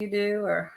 you do, or?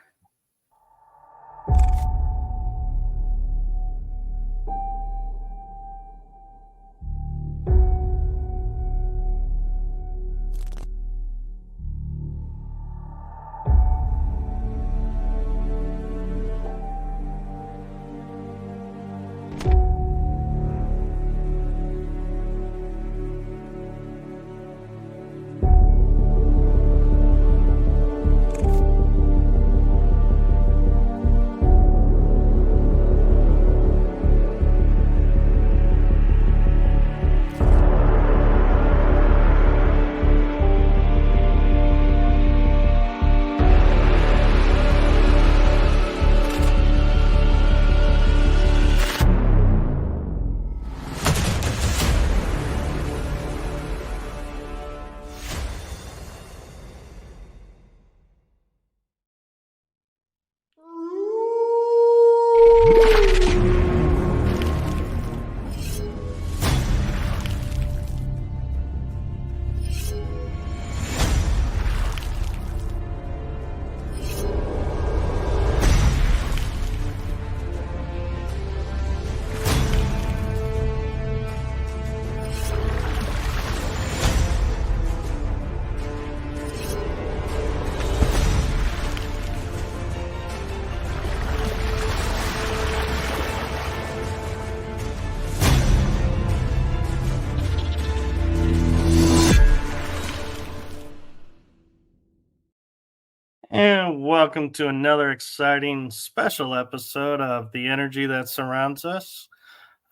And welcome to another exciting special episode of The Energy That Surrounds Us.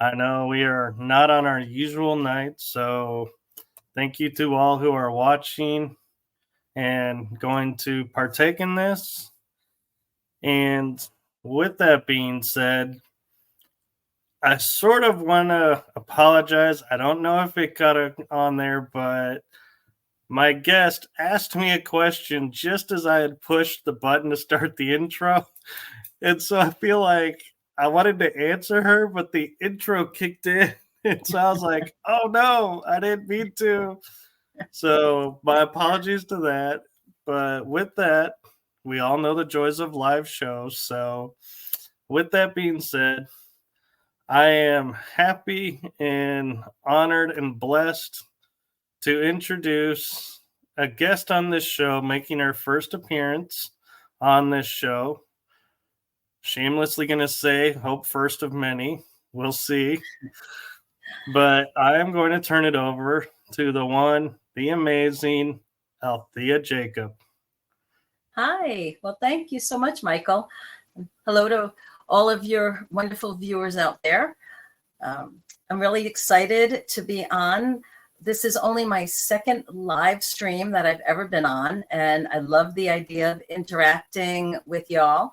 I know we are not on our usual night, so thank you to all who are watching and going to partake in this. And with that being said, I sort of want to apologize. I don't know if it got on there, but my guest asked me a question just as I had pushed the button to start the intro. And so I feel like I wanted to answer her, but the intro kicked in. And so I was like, oh no, I didn't mean to. So my apologies to that. But with that, we all know the joys of live shows. So with that being said, I am happy and honored and blessed to introduce a guest on this show, making her first appearance on this show. Shamelessly going to say, hope first of many. We'll see. But I am going to turn it over to the one, the amazing Alethea Jacob. Hi. Well, thank you so much, Michael. Hello to all of your wonderful viewers out there. I'm really excited to be on. This is only my second live stream that I've ever been on, and I love the idea of interacting with y'all.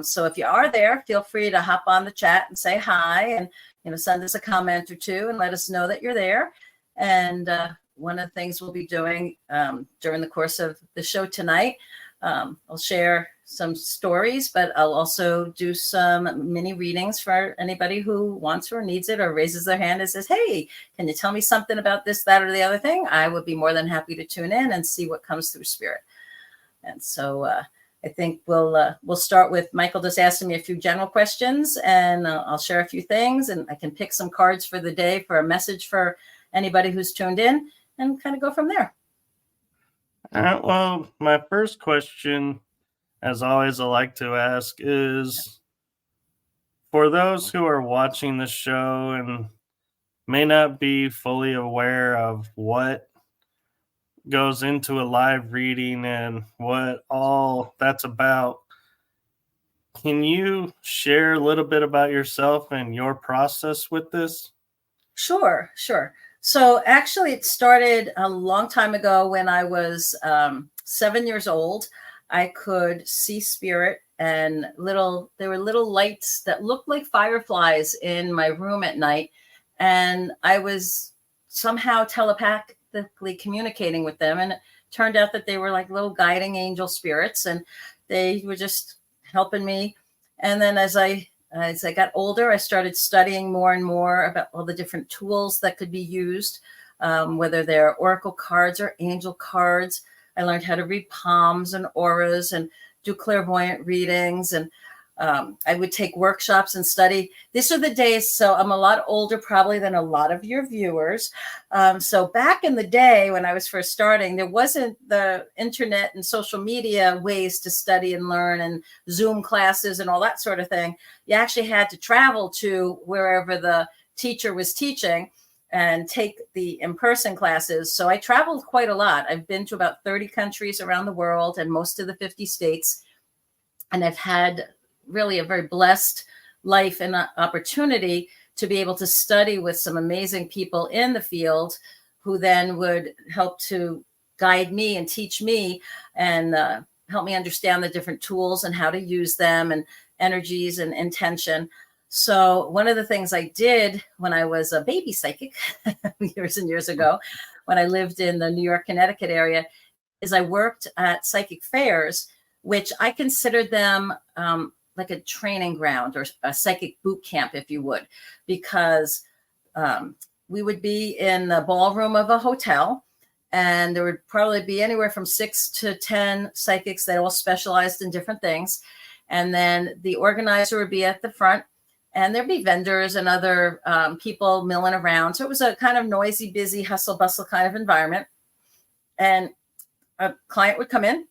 So if you are there, feel free to hop on the chat and say hi, and send us a comment or two and let us know that you're there. And one of the things we'll be doing during the course of the show tonight, I'll share some stories, but I'll also do some mini readings for anybody who wants or needs it or raises their hand and says, hey, can you tell me something about this, that, or the other thing? I would be more than happy to tune in and see what comes through spirit. And so I think we'll start with Michael just asking me a few general questions, and I'll share a few things, and I can pick some cards for the day for a message for anybody who's tuned in and kind of go from there. Well, my first question, as always, I like to ask is, for those who are watching the show and may not be fully aware of what goes into a live reading and what all that's about, can you share a little bit about yourself and your process with this? Sure. So actually, it started a long time ago when I was 7 years old. I could see spirit, and there were little lights that looked like fireflies in my room at night. And I was somehow telepathically communicating with them. And it turned out that they were like little guiding angel spirits, and they were just helping me. And then as I got older, I started studying more and more about all the different tools that could be used, whether they're oracle cards or angel cards. I learned how to read palms and auras and do clairvoyant readings, and I would take workshops and study. These are the days, so I'm a lot older probably than a lot of your viewers. So back in the day when I was first starting, there wasn't the internet and social media ways to study and learn and Zoom classes and all that sort of thing. You actually had to travel to wherever the teacher was teaching and take the in-person classes. So I traveled quite a lot. I've been to about 30 countries around the world and most of the 50 states. And I've had really a very blessed life and opportunity to be able to study with some amazing people in the field who then would help to guide me and teach me and help me understand the different tools and how to use them and energies and intention. So one of the things I did when I was a baby psychic years and years ago, when I lived in the New York, Connecticut area, is I worked at psychic fairs, which I considered them like a training ground or a psychic boot camp, if you would, because we would be in the ballroom of a hotel, and there would probably be anywhere from 6 to 10 psychics that all specialized in different things. And then the organizer would be at the front, and there'd be vendors and other people milling around. So it was a kind of noisy, busy, hustle bustle kind of environment. And a client would come in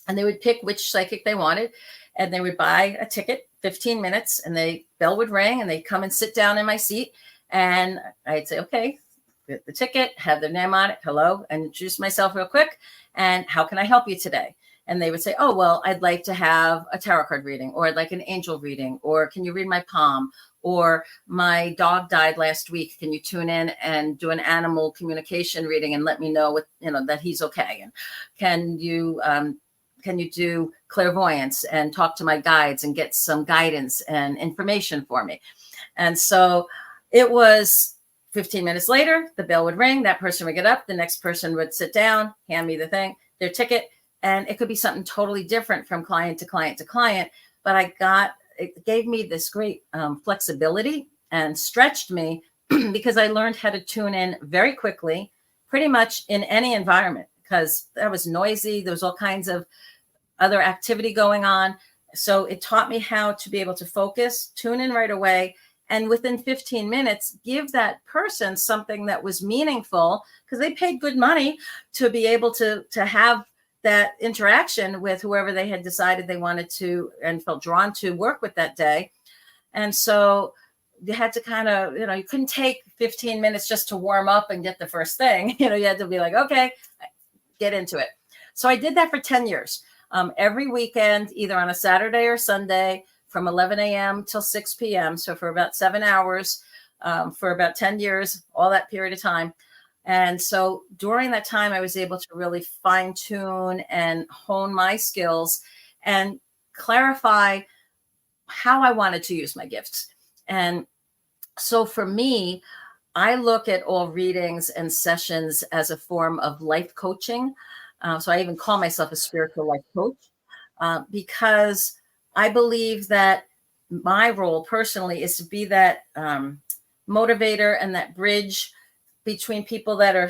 and they would pick which psychic they wanted, and they would buy a ticket, 15 minutes, and the bell would ring and they'd come and sit down in my seat. And I'd say, okay, get the ticket, have their name on it, hello, and introduce myself real quick. And how can I help you today? And they would say, oh, well, I'd like to have a tarot card reading, or I'd like an angel reading, or can you read my palm? Or my dog died last week. Can you tune in and do an animal communication reading and let me know what, that he's okay? And can you do clairvoyance and talk to my guides and get some guidance and information for me? And so it was 15 minutes later, the bell would ring, that person would get up, the next person would sit down, hand me the thing, their ticket, and it could be something totally different from client to client to client. But it gave me this great flexibility and stretched me because I learned how to tune in very quickly, pretty much in any environment, because that was noisy. There was all kinds of other activity going on. So it taught me how to be able to focus, tune in right away, and within 15 minutes, give that person something that was meaningful, because they paid good money to be able to have that interaction with whoever they had decided they wanted to and felt drawn to work with that day. And so you had to kind of, you couldn't take 15 minutes just to warm up and get the first thing. You had to be like, okay, get into it. So I did that for 10 years. Every weekend, either on a Saturday or Sunday, from 11 a.m. till 6 p.m. So for about 7 hours, for about 10 years, all that period of time. And so during that time, I was able to really fine tune and hone my skills and clarify how I wanted to use my gifts. And so for me, I look at all readings and sessions as a form of life coaching. So I even call myself a spiritual life coach because I believe that my role personally is to be that motivator and that bridge between people that are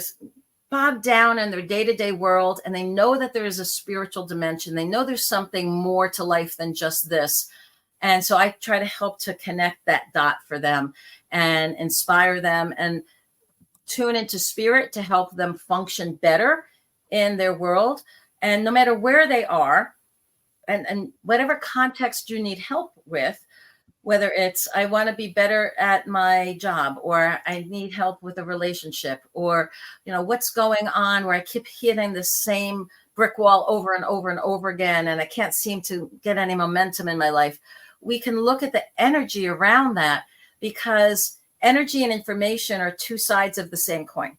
bogged down in their day-to-day world, and they know that there is a spiritual dimension. They know there's something more to life than just this. And so I try to help to connect that dot for them and inspire them and tune into spirit to help them function better in their world. And no matter where they are and whatever context you need help with, whether it's I want to be better at my job, or I need help with a relationship, or, what's going on where I keep hitting the same brick wall over and over and over again, and I can't seem to get any momentum in my life. We can look at the energy around that, because energy and information are two sides of the same coin.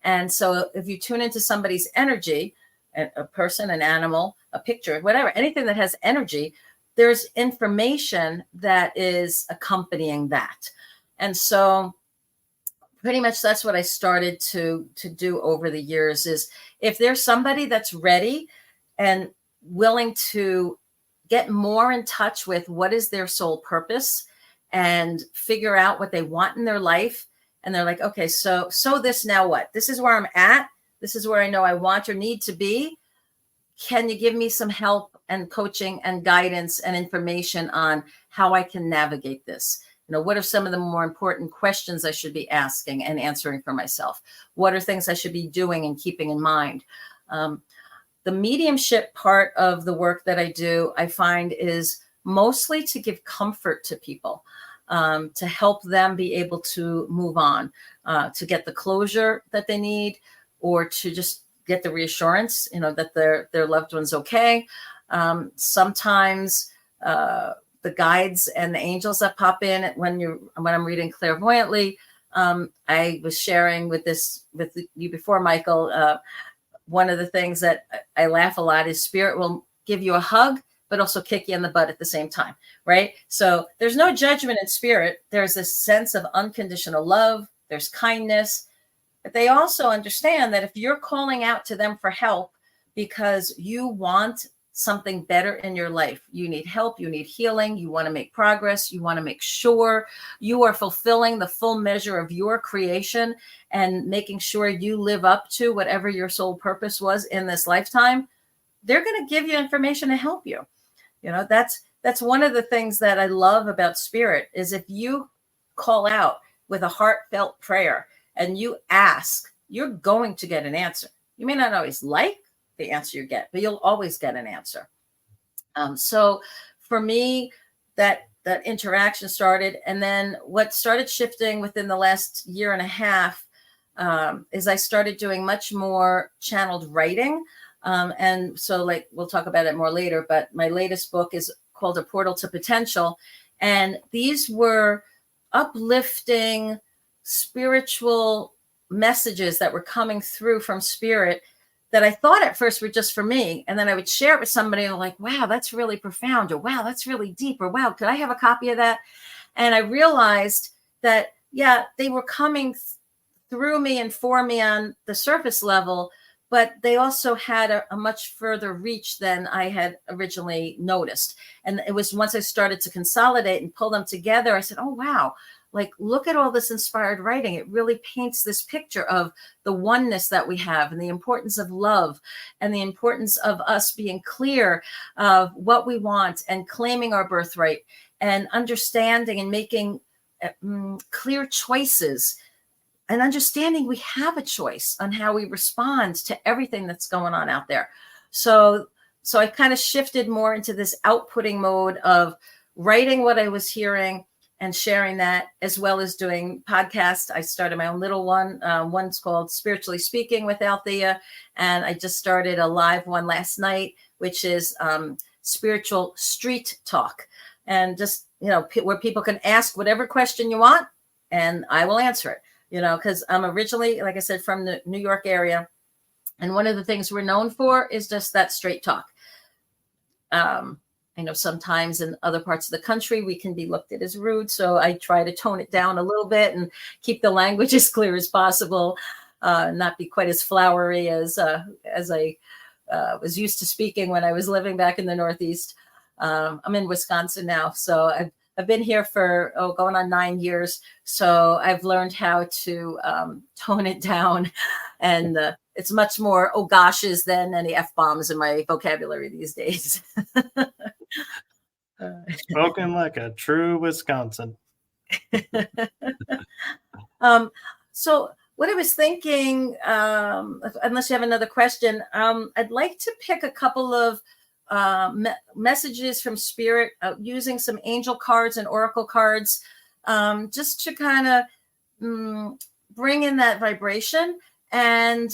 And so if you tune into somebody's energy, a person, an animal, a picture, whatever, anything that has energy, there's information that is accompanying that. And so pretty much that's what I started to do over the years is if there's somebody that's ready and willing to get more in touch with what is their soul purpose and figure out what they want in their life. And they're like, okay, so this now what? This is where I'm at. This is where I know I want or need to be. Can you give me some help and coaching and guidance and information on how I can navigate this. What are some of the more important questions I should be asking and answering for myself? What are things I should be doing and keeping in mind? The mediumship part of the work that I do, I find, is mostly to give comfort to people, to help them be able to move on, to get the closure that they need, or to just get the reassurance, that their loved one's okay. Sometimes the guides and the angels that pop in when I'm reading clairvoyantly. I was sharing with you before, Michael. One of the things that I laugh a lot is spirit will give you a hug, but also kick you in the butt at the same time, right? So there's no judgment in spirit. There's this sense of unconditional love. There's kindness. But they also understand that if you're calling out to them for help because you want something better in your life, you need help, you need healing, you want to make progress, you want to make sure you are fulfilling the full measure of your creation and making sure you live up to whatever your soul purpose was in this lifetime, they're going to give you information to help you. That's one of the things that I love about spirit is if you call out with a heartfelt prayer and you ask, you're going to get an answer. You may not always like the answer you get, but you'll always get an answer. So for me, that interaction started. And then what started shifting within the last year and a half is I started doing much more channeled writing. And so we'll talk about it more later, but my latest book is called A Portal to Potential. And these were uplifting spiritual messages that were coming through from spirit that I thought at first were just for me. And then I would share it with somebody and like, wow, that's really profound, or wow, that's really deep, or wow, could I have a copy of that? And I realized that, yeah, they were coming through me and for me on the surface level, but they also had a much further reach than I had originally noticed. And it was once I started to consolidate and pull them together, I said, oh, wow, look at all this inspired writing. It really paints this picture of the oneness that we have and the importance of love and the importance of us being clear of what we want and claiming our birthright and understanding and making clear choices and understanding we have a choice on how we respond to everything that's going on out there. So I kind of shifted more into this outputting mode of writing what I was hearing and sharing that, as well as doing podcasts. I started my own little one. One's called Spiritually Speaking with Alethea. And I just started a live one last night, which is Spiritual Street Talk. And just, where people can ask whatever question you want and I will answer it, because I'm originally, like I said, from the New York area. And one of the things we're known for is just that straight talk. I know sometimes in other parts of the country, we can be looked at as rude. So I try to tone it down a little bit and keep the language as clear as possible, not be quite as flowery as I was used to speaking when I was living back in the Northeast. I'm in Wisconsin now. So I've been here for going on 9 years. So I've learned how to tone it down. And it's much more oh goshes than any F-bombs in my vocabulary these days. Spoken like a true Wisconsin. So what I was thinking, unless you have another question, I'd like to pick a couple of messages from spirit using some angel cards and oracle cards, just to kind of bring in that vibration. And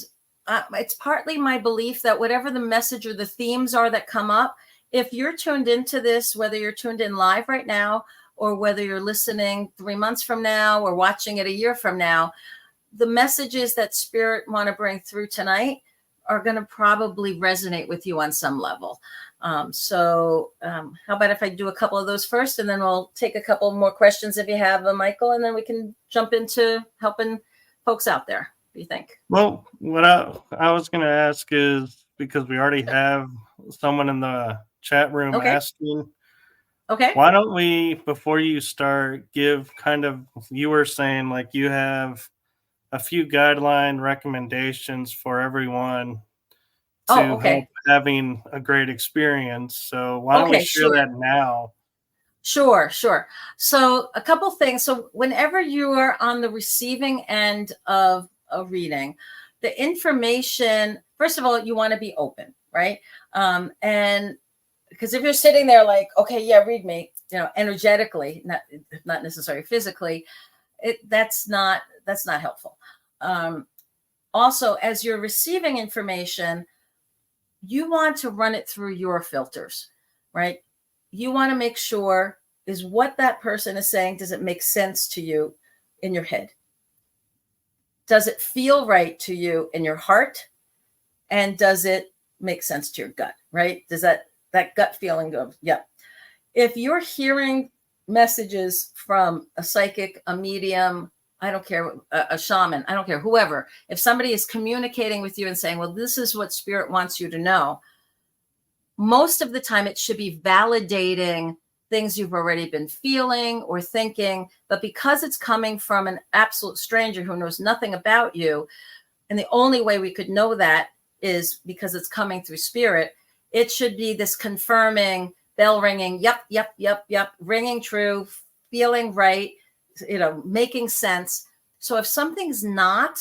it's partly my belief that whatever the message or the themes are that come up, if you're tuned into this, whether you're tuned in live right now or whether you're listening 3 months from now or watching it a year from now, the messages that spirit want to bring through tonight are going to probably resonate with you on some level. So how about if I do a couple of those first, and then we'll take a couple more questions if you have them, Michael, and then we can jump into helping folks out there. What do you think? Well, what I was going to ask is, because we already have someone in the chat room asking, why don't we, before you start, give kind of, you were saying like you have a few guideline recommendations for everyone Oh, to help okay. having a great experience. So why don't we Okay, share sure. that now? Sure, sure. So a couple things. So whenever you are on the receiving end of a reading, the information, first of all, you want to be open, right? And because if you're sitting there like, okay, yeah, read me, energetically, not necessarily physically, that's not helpful. Um, Also, as you're receiving information, you want to run it through your filters, right? You want to make sure, is what that person is saying, does it make sense to you in your head? Does it feel right to you in your heart? And does it make sense to your gut, right? Does that gut feeling go, yeah. If you're hearing messages from a psychic, a medium, I don't care, a shaman, I don't care, whoever, if somebody is communicating with you and saying, well, this is what spirit wants you to know, most of the time it should be validating things you've already been feeling or thinking. But because it's coming from an absolute stranger who knows nothing about you, and the only way we could know that is because it's coming through spirit, it should be this confirming, bell ringing, yep, yep, yep, yep, ringing true, feeling right, making sense. So if something's not,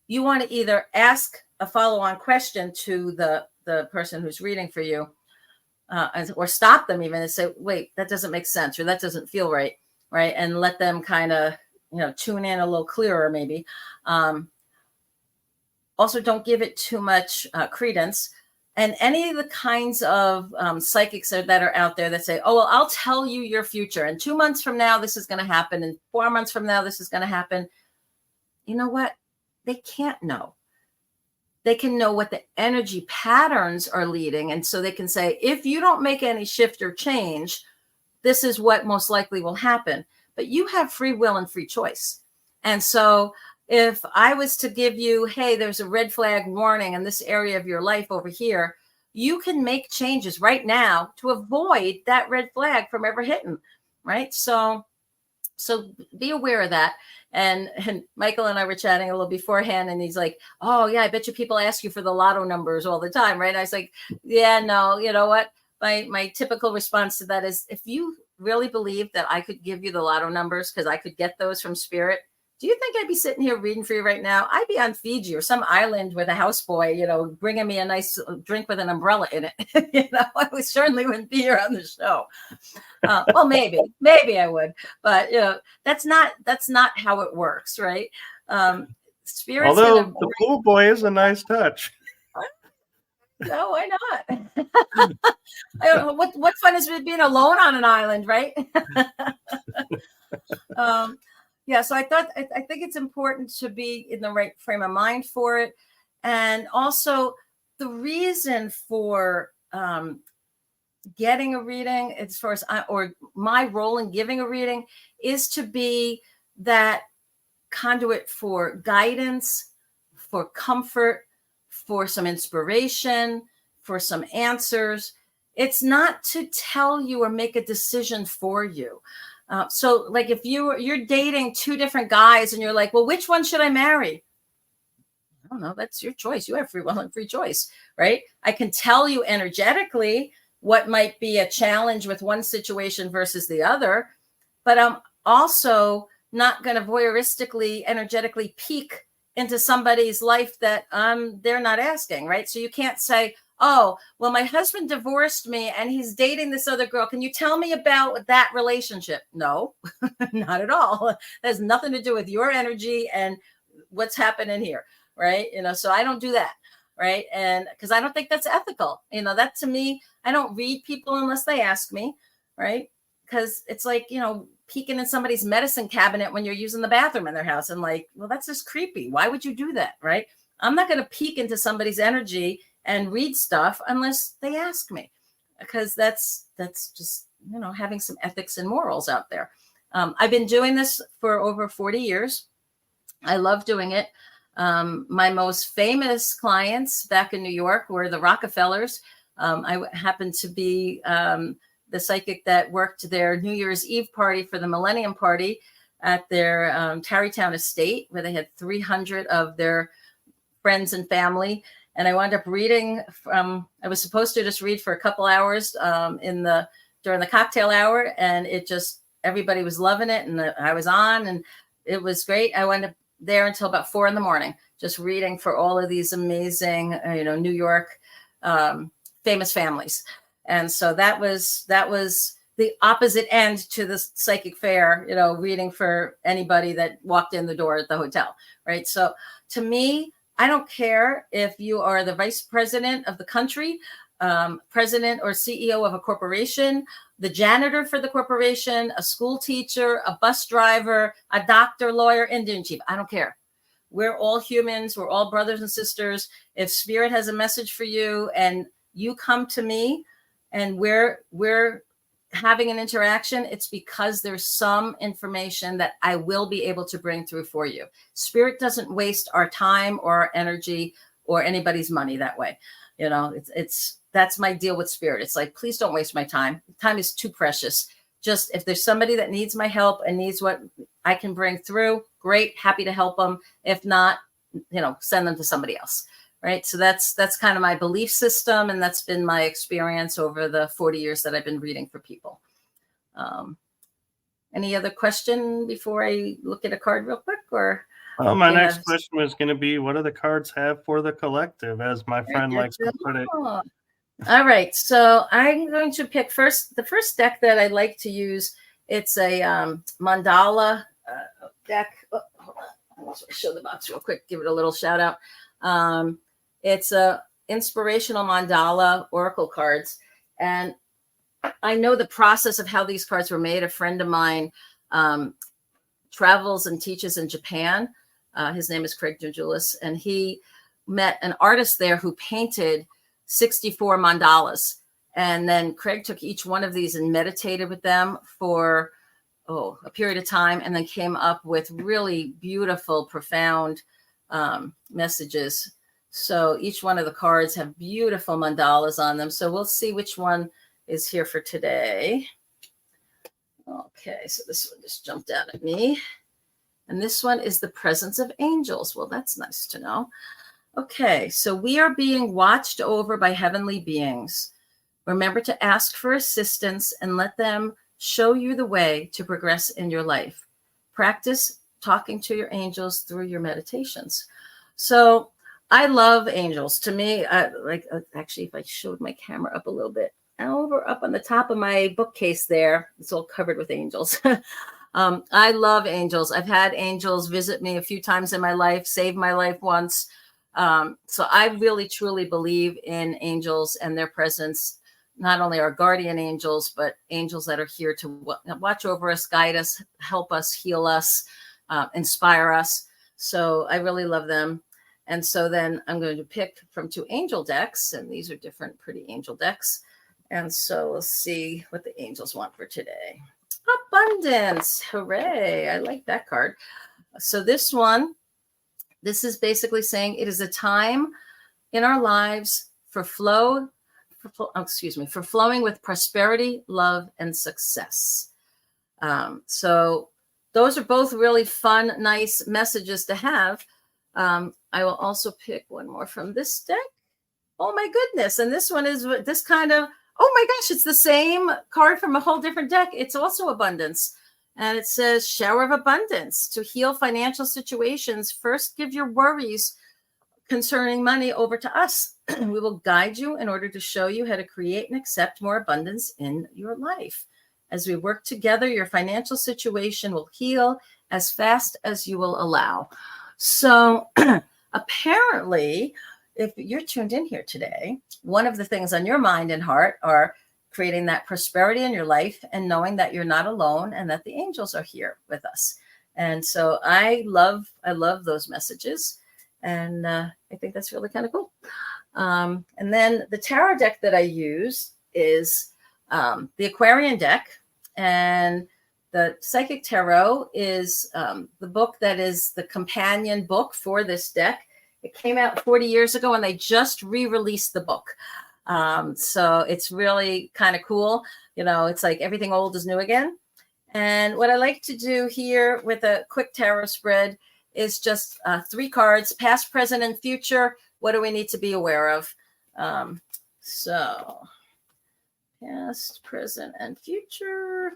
you want to either ask a follow-on question to the person who's reading for you, or stop them even and say, wait, that doesn't make sense, or that doesn't feel right, right? And let them kind of, tune in a little clearer maybe. Also, don't give it too much credence. And any of the kinds of psychics that are out there that say, oh, well, I'll tell you your future. And 2 months from now, this is going to happen. And 4 months from now, this is going to happen. You know what? They can't know. They can know what the energy patterns are leading. And so they can say, if you don't make any shift or change, this is what most likely will happen. But you have free will and free choice. And so if I was to give you, hey, there's a red flag warning in this area of your life over here, you can make changes right now to avoid that red flag from ever hitting, right? So be aware of that. And Michael and I were chatting a little beforehand, and he's like, oh yeah, I bet you people ask you for the lotto numbers all the time, right? And I was like, yeah, no, you know what? My typical response to that is, if you really believe that I could give you the lotto numbers because I could get those from spirit, do you think I'd be sitting here reading for you right now? I'd be on Fiji or some island with a houseboy, bringing me a nice drink with an umbrella in it. I certainly wouldn't be here on the show. Well, maybe I would, but that's not how it works, right? Spirit's Although gonna. the pool boy is a nice touch. No, why not? I don't know what fun is it being alone on an island, right? Yeah, so I think it's important to be in the right frame of mind for it, and also the reason for getting a reading, as far as or my role in giving a reading, is to be that conduit for guidance, for comfort, for some inspiration, for some answers. It's not to tell you or make a decision for you. So like if you're dating two different guys and you're like, well, which one should I marry? I don't know. That's your choice. You have free will and free choice, right? I can tell you energetically what might be a challenge with one situation versus the other, but I'm also not going to voyeuristically, energetically peek into somebody's life that they're not asking, right? So you can't say, oh, well, my husband divorced me and he's dating this other girl. Can you tell me about that relationship? No, not at all. That has nothing to do with your energy and what's happening here, right? So I don't do that, right? And because I don't think that's ethical. That to me, I don't read people unless they ask me, right? Because it's like, peeking in somebody's medicine cabinet when you're using the bathroom in their house, and like, well, that's just creepy. Why would you do that, right? I'm not going to peek into somebody's energy and read stuff unless they ask me, because that's just, having some ethics and morals out there. I've been doing this for over 40 years. I love doing it. My most famous clients back in New York were the Rockefellers. I happened to be the psychic that worked their New Year's Eve party for the Millennium Party at their Tarrytown estate, where they had 300 of their friends and family. And I wound up reading I was supposed to just read for a couple hours during the cocktail hour, and everybody was loving it, and I was on, and it was great. I wound up there until about 4 a.m, just reading for all of these amazing, New York famous families. And so that was the opposite end to the psychic fair, reading for anybody that walked in the door at the hotel, right? So to me, I don't care if you are the vice president of the country, president or CEO of a corporation, the janitor for the corporation, a school teacher, a bus driver, a doctor, lawyer, Indian chief. I don't care. We're all humans. We're all brothers and sisters. If spirit has a message for you and you come to me and we're having an interaction, it's because there's some information that I will be able to bring through for you. Spirit doesn't waste our time or our energy or anybody's money that way. That's my deal with spirit. It's like, please don't waste my time. Time is too precious. Just if there's somebody that needs my help and needs what I can bring through, great, happy to help them. If not, send them to somebody else. Right. So that's kind of my belief system. And that's been my experience over the 40 years that I've been reading for people. Any other question before I look at a card real quick? Or my next question was going to be, what do the cards have for the collective, as my friend likes to put it? All right. So I'm going to pick the first deck that I like to use. It's a mandala deck. Oh, hold on. I'll show the box real quick. Give it a little shout out. It's a inspirational mandala oracle cards. And I know the process of how these cards were made. A friend of mine travels and teaches in Japan. His name is Craig Georgioulis, and he met an artist there who painted 64 mandalas. And then Craig took each one of these and meditated with them for a period of time, and then came up with really beautiful, profound messages. So each one of the cards have beautiful mandalas on them. So we'll see which one is here for today. Okay, so this one just jumped out at me. And this one is the presence of angels. Well, that's nice to know. Okay, so we are being watched over by heavenly beings. Remember to ask for assistance and let them show you the way to progress in your life. Practice talking to your angels through your meditations. So I love angels. To me, actually, if I showed my camera up a little bit, up on the top of my bookcase there, it's all covered with angels. I love angels. I've had angels visit me a few times in my life, saved my life once. So I really, truly believe in angels and their presence, not only our guardian angels, but angels that are here to watch over us, guide us, help us, heal us, inspire us. So I really love them. And so then I'm going to pick from 2 angel decks, and these are different pretty angel decks. And so we'll see what the angels want for today. Abundance. Hooray. I like that card. So this is basically saying it is a time in our lives for flowing with prosperity, love, and success. So those are both really fun, nice messages to have. I will also pick one more from this deck. Oh my goodness. And this one is this kind of, oh my gosh, it's the same card from a whole different deck. It's also abundance. And it says shower of abundance. To heal financial situations, first give your worries concerning money over to us. We will guide you in order to show you how to create and accept more abundance in your life. As we work together, your financial situation will heal as fast as you will allow. So apparently, if you're tuned in here today, one of the things on your mind and heart are creating that prosperity in your life and knowing that you're not alone and that the angels are here with us. And so I love those messages. And I think that's really kind of cool. And then the tarot deck that I use is the Aquarian deck. And the Psychic Tarot is the book that is the companion book for this deck. It came out 40 years ago, and they just re-released the book. So it's really kind of cool. It's like everything old is new again. And what I like to do here with a quick tarot spread is just 3 cards, past, present, and future, what do we need to be aware of? So past, present, and future.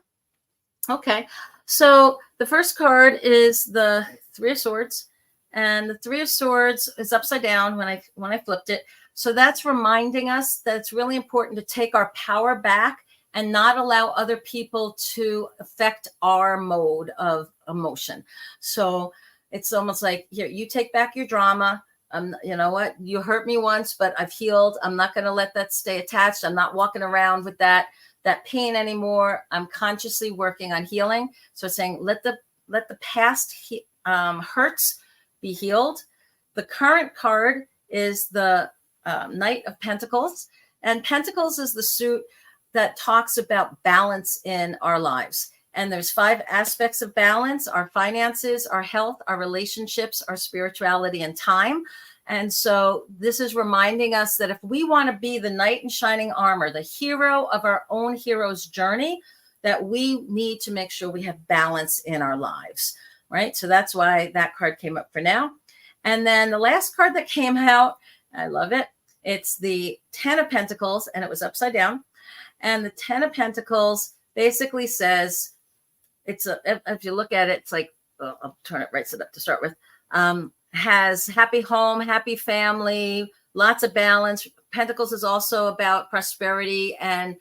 Okay, so the first card is the Three of Swords, and the Three of Swords is upside down when I flipped it. So that's reminding us that it's really important to take our power back and not allow other people to affect our mode of emotion. So it's almost like, here, you take back your drama. You know what? You hurt me once, but I've healed. I'm not going to let that stay attached. I'm not walking around with that pain anymore. I'm consciously working on healing. So it's saying, let the past hurts be healed. The current card is the Knight of Pentacles, and Pentacles is the suit that talks about balance in our lives. And there's 5 aspects of balance: our finances, our health, our relationships, our spirituality, and time. And so this is reminding us that if we want to be the knight in shining armor, the hero of our own hero's journey, that we need to make sure we have balance in our lives, right? So that's why that card came up for now. And then the last card that came out, I love it. It's the 10 of Pentacles, and it was upside down. And the 10 of Pentacles basically says, if you look at it, it's like, I'll turn it right side up to start with, has happy home, happy family, lots of balance. Pentacles is also about prosperity and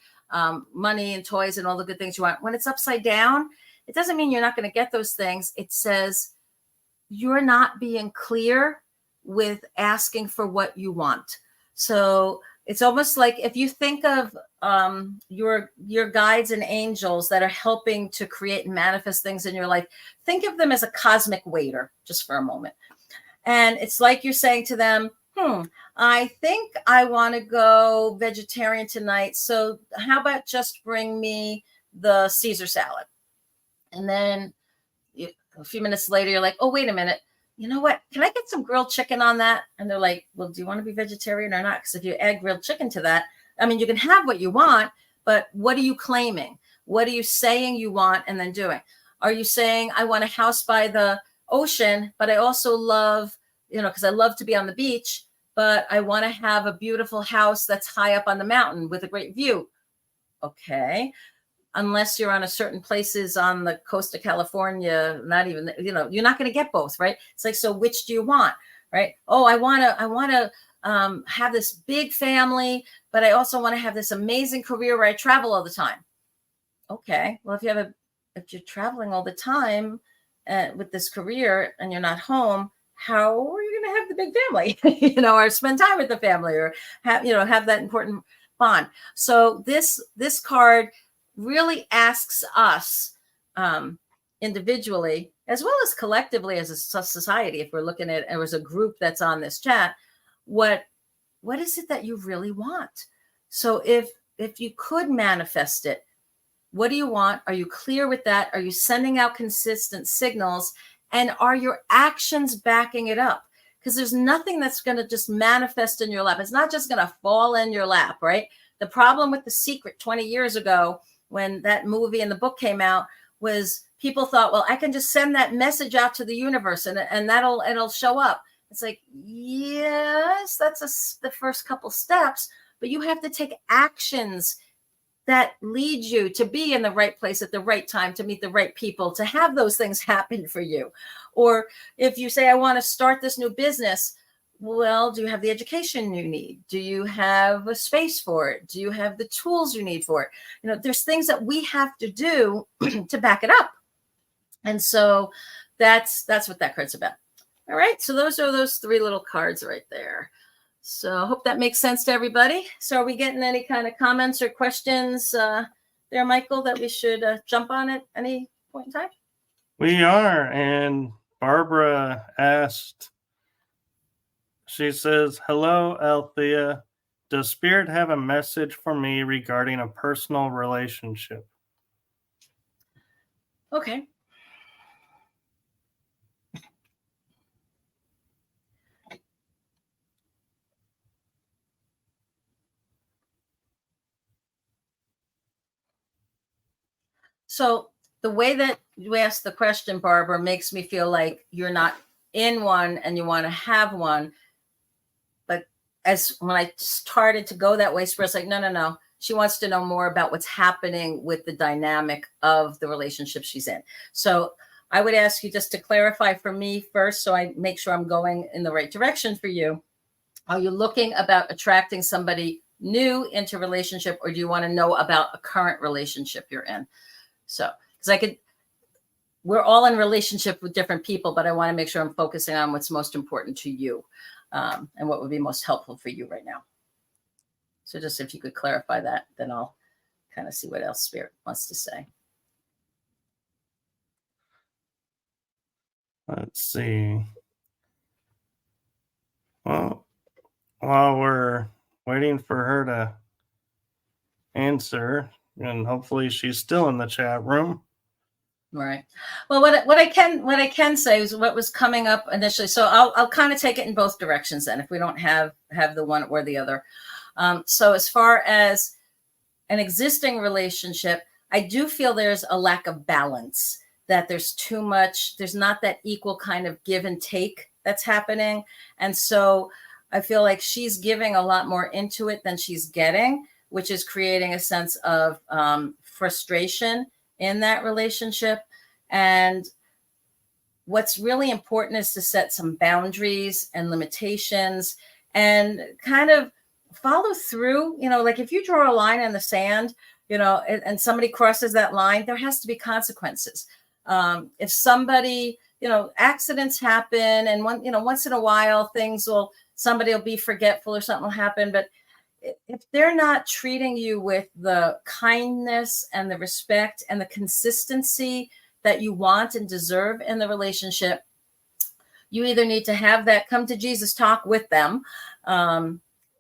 money and toys and all the good things you want. When it's upside down, it doesn't mean you're not going to get those things. It says you're not being clear with asking for what you want. So it's almost like if you think of your guides and angels that are helping to create and manifest things in your life, think of them as a cosmic waiter, just for a moment. And it's like you're saying to them, I think I want to go vegetarian tonight. So how about just bring me the Caesar salad? And then a few minutes later, you're like, oh, wait a minute. You know what? Can I get some grilled chicken on that? And they're like, well, do you want to be vegetarian or not? Because if you add grilled chicken to that, I mean, you can have what you want, but what are you claiming? What are you saying you want and then doing? Are you saying, I want a house by the ocean, but I also love, because I love to be on the beach, but I want to have a beautiful house that's high up on the mountain with a great view. Okay. Unless you're on a certain places on the coast of California, not even, you're not going to get both, right? It's like, so which do you want, right? Oh, I want to have this big family, but I also want to have this amazing career where I travel all the time. Okay. Well, if you're traveling all the time with this career and you're not home, how are you going to have the big family, or spend time with the family, or have that important bond? So this card really asks us individually, as well as collectively as a society, if we're looking at it as a group that's on this chat, what is it that you really want? So if you could manifest it, what do you want? Are you clear with that? Are you sending out consistent signals? And are your actions backing it up? Because there's nothing that's going to just manifest in your lap. It's not just going to fall in your lap, right? The problem with The Secret 20 years ago, when that movie and the book came out, was people thought, well, I can just send that message out to the universe and it'll show up. It's like, yes, that's the first couple steps, but you have to take actions that lead you to be in the right place at the right time, to meet the right people, to have those things happen for you. Or if you say, I want to start this new business, well, do you have the education you need? Do you have a space for it? Do you have the tools you need for it? There's things that we have to do to back it up. And so that's what that card's about. All right. So those are those 3 little cards right there. So I hope that makes sense to everybody. So are we getting any kind of comments or questions there, Michael, that we should jump on at any point in time? We are. And Barbara asked, she says, hello, Alethea. Does Spirit have a message for me regarding a personal relationship? Okay. So the way that you asked the question, Barbara, makes me feel like you're not in one and you want to have one. But as when I started to go that way, Spirit's like, no. She wants to know more about what's happening with the dynamic of the relationship she's in. So I would ask you just to clarify for me first, so I make sure I'm going in the right direction for you. Are you looking about attracting somebody new into relationship, or do you want to know about a current relationship you're in? So, because we're all in relationship with different people, but I want to make sure I'm focusing on what's most important to you, and what would be most helpful for you right now. So just if you could clarify that, then I'll kind of see what else Spirit wants to say. Let's see. Well, while we're waiting for her to answer, and hopefully she's still in the chat room. Right. Well, what I can say is what was coming up initially. So I'll kind of take it in both directions then, if we don't have the one or the other. So as far as an existing relationship, I do feel there's a lack of balance, that there's too much, there's not that equal kind of give and take that's happening. And so I feel like she's giving a lot more into it than she's getting, which is creating a sense of frustration in that relationship. And what's really important is to set some boundaries and limitations and kind of follow through. Like if you draw a line in the sand, and somebody crosses that line, there has to be consequences. If somebody, accidents happen, and once in a while somebody will be forgetful or something will happen. But if they're not treating you with the kindness and the respect and the consistency that you want and deserve in the relationship, you either need to have that come to Jesus talk with them,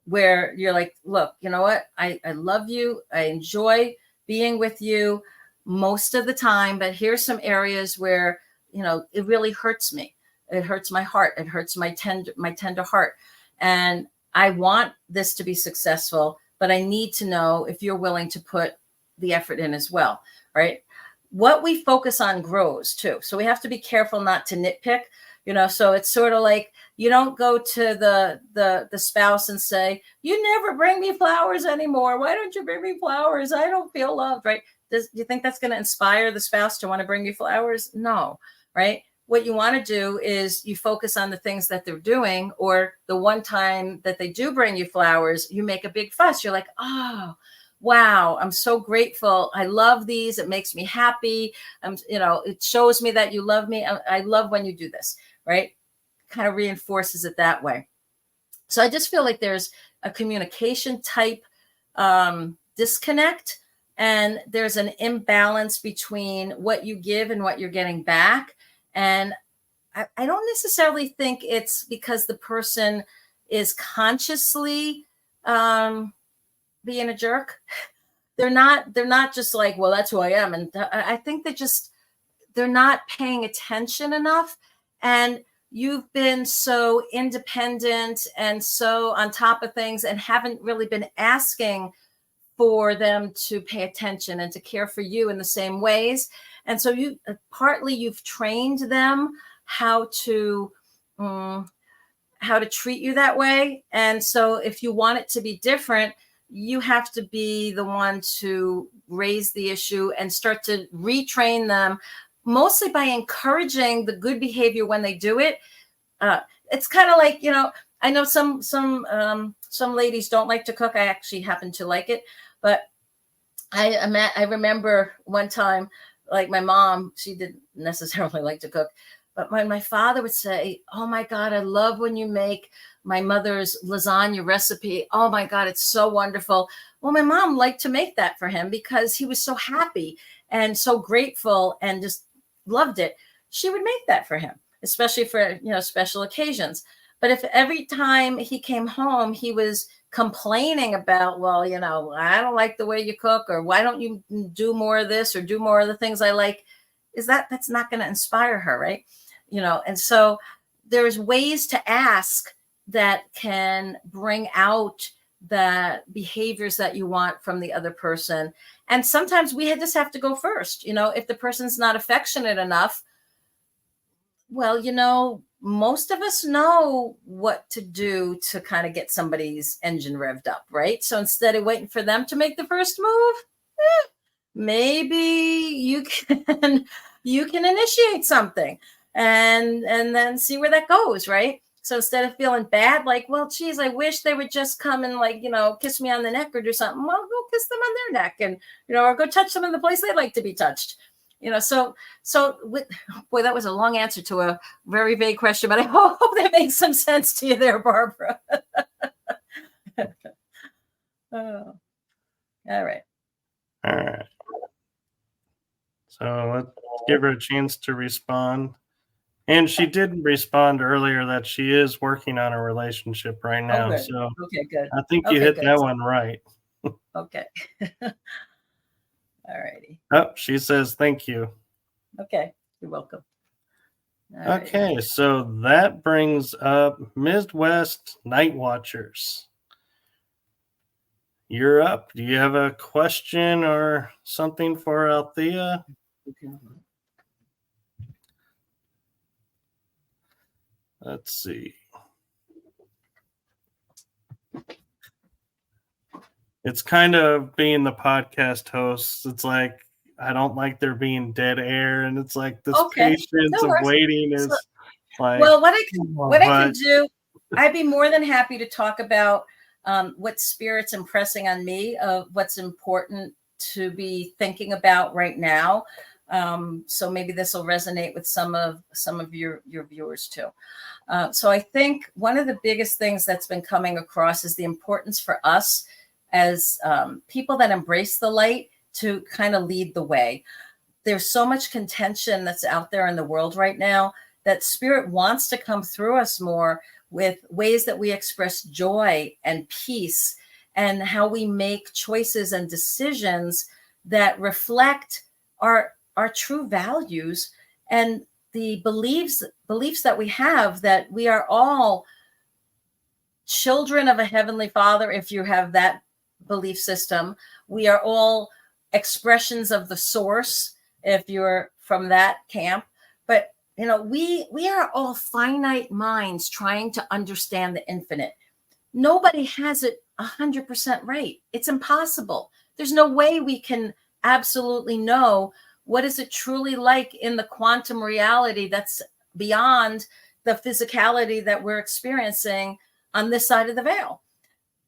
where you're like, look, you know what? I love you. I enjoy being with you most of the time, but here's some areas where, it really hurts me. It hurts my heart. It hurts my tender heart. And I want this to be successful, but I need to know if you're willing to put the effort in as well, right? What we focus on grows too. So we have to be careful not to nitpick, so it's sort of like, you don't go to the spouse and say, you never bring me flowers anymore. Why don't you bring me flowers? I don't feel loved, right? Do you think that's going to inspire the spouse to want to bring you flowers? No, right? What you want to do is you focus on the things that they're doing, or the one time that they do bring you flowers, you make a big fuss. You're like, oh, wow, I'm so grateful. I love these. It makes me happy. It shows me that you love me. I love when you do this, right? Kind of reinforces it that way. So I just feel like there's a communication type disconnect, and there's an imbalance between what you give and what you're getting back. And I don't necessarily think it's because the person is consciously being a jerk. They're not just like, well, that's who I am. And I think they're not paying attention enough. And you've been so independent and so on top of things and haven't really been asking for them to pay attention and to care for you in the same ways. And so you've trained them how to treat you that way. And so if you want it to be different, you have to be the one to raise the issue and start to retrain them, mostly by encouraging the good behavior when they do it. It's kind of like, I know some ladies don't like to cook. I actually happen to like it, but I remember one time, like my mom, she didn't necessarily like to cook, but my father would say, oh my God, I love when you make my mother's lasagna recipe. Oh my God, it's so wonderful. Well, my mom liked to make that for him because he was so happy and so grateful and just loved it. She would make that for him, especially for, special occasions. But if every time he came home, he was complaining about, well, I don't like the way you cook, or why don't you do more of this or do more of the things I like, that's not going to inspire her, right? And so there's ways to ask that can bring out the behaviors that you want from the other person. And sometimes we just have to go first. If the person's not affectionate enough, well, most of us know what to do to kind of get somebody's engine revved up, right? So instead of waiting for them to make the first move, maybe you can you can initiate something and then see where that goes, right? So instead of feeling bad, like, well, geez, I wish they would just come and, like, kiss me on the neck or do something. Well, go kiss them on their neck, and or go touch them in the place they like to be touched. So boy, that was a long answer to a very vague question, but I hope that makes some sense to you there, Barbara. Oh, all right. All right. So let's give her a chance to respond. And she did respond earlier that she is working on a relationship right now. Good. So Okay, good. I think you hit that one right. Okay. All righty. Oh, she says thank you. Okay, you're welcome. Okay, so that brings up Midwest Night Watchers. You're up. Do you have a question or something for Alethea? Okay. Let's see. It's kind of being the podcast host. It's like, I don't like there being dead air, and it's like this patience of waiting is like. Well, what I can do, I'd be more than happy to talk about what Spirit's impressing on me of what's important to be thinking about right now. So maybe this will resonate with some of your viewers too. So I think one of the biggest things that's been coming across is the importance for us as people that embrace the light to kind of lead the way. There's so much contention that's out there in the world right now that Spirit wants to come through us more with ways that we express joy and peace, and how we make choices and decisions that reflect our true values and the beliefs that we have, that we are all children of a heavenly Father. If you have that belief system, we are all expressions of the source if you're from that camp. But we are all finite minds trying to understand the infinite. Nobody has it 100% right. It's impossible. There's no way we can absolutely know what is it truly like in the quantum reality that's beyond the physicality that we're experiencing on this side of the veil.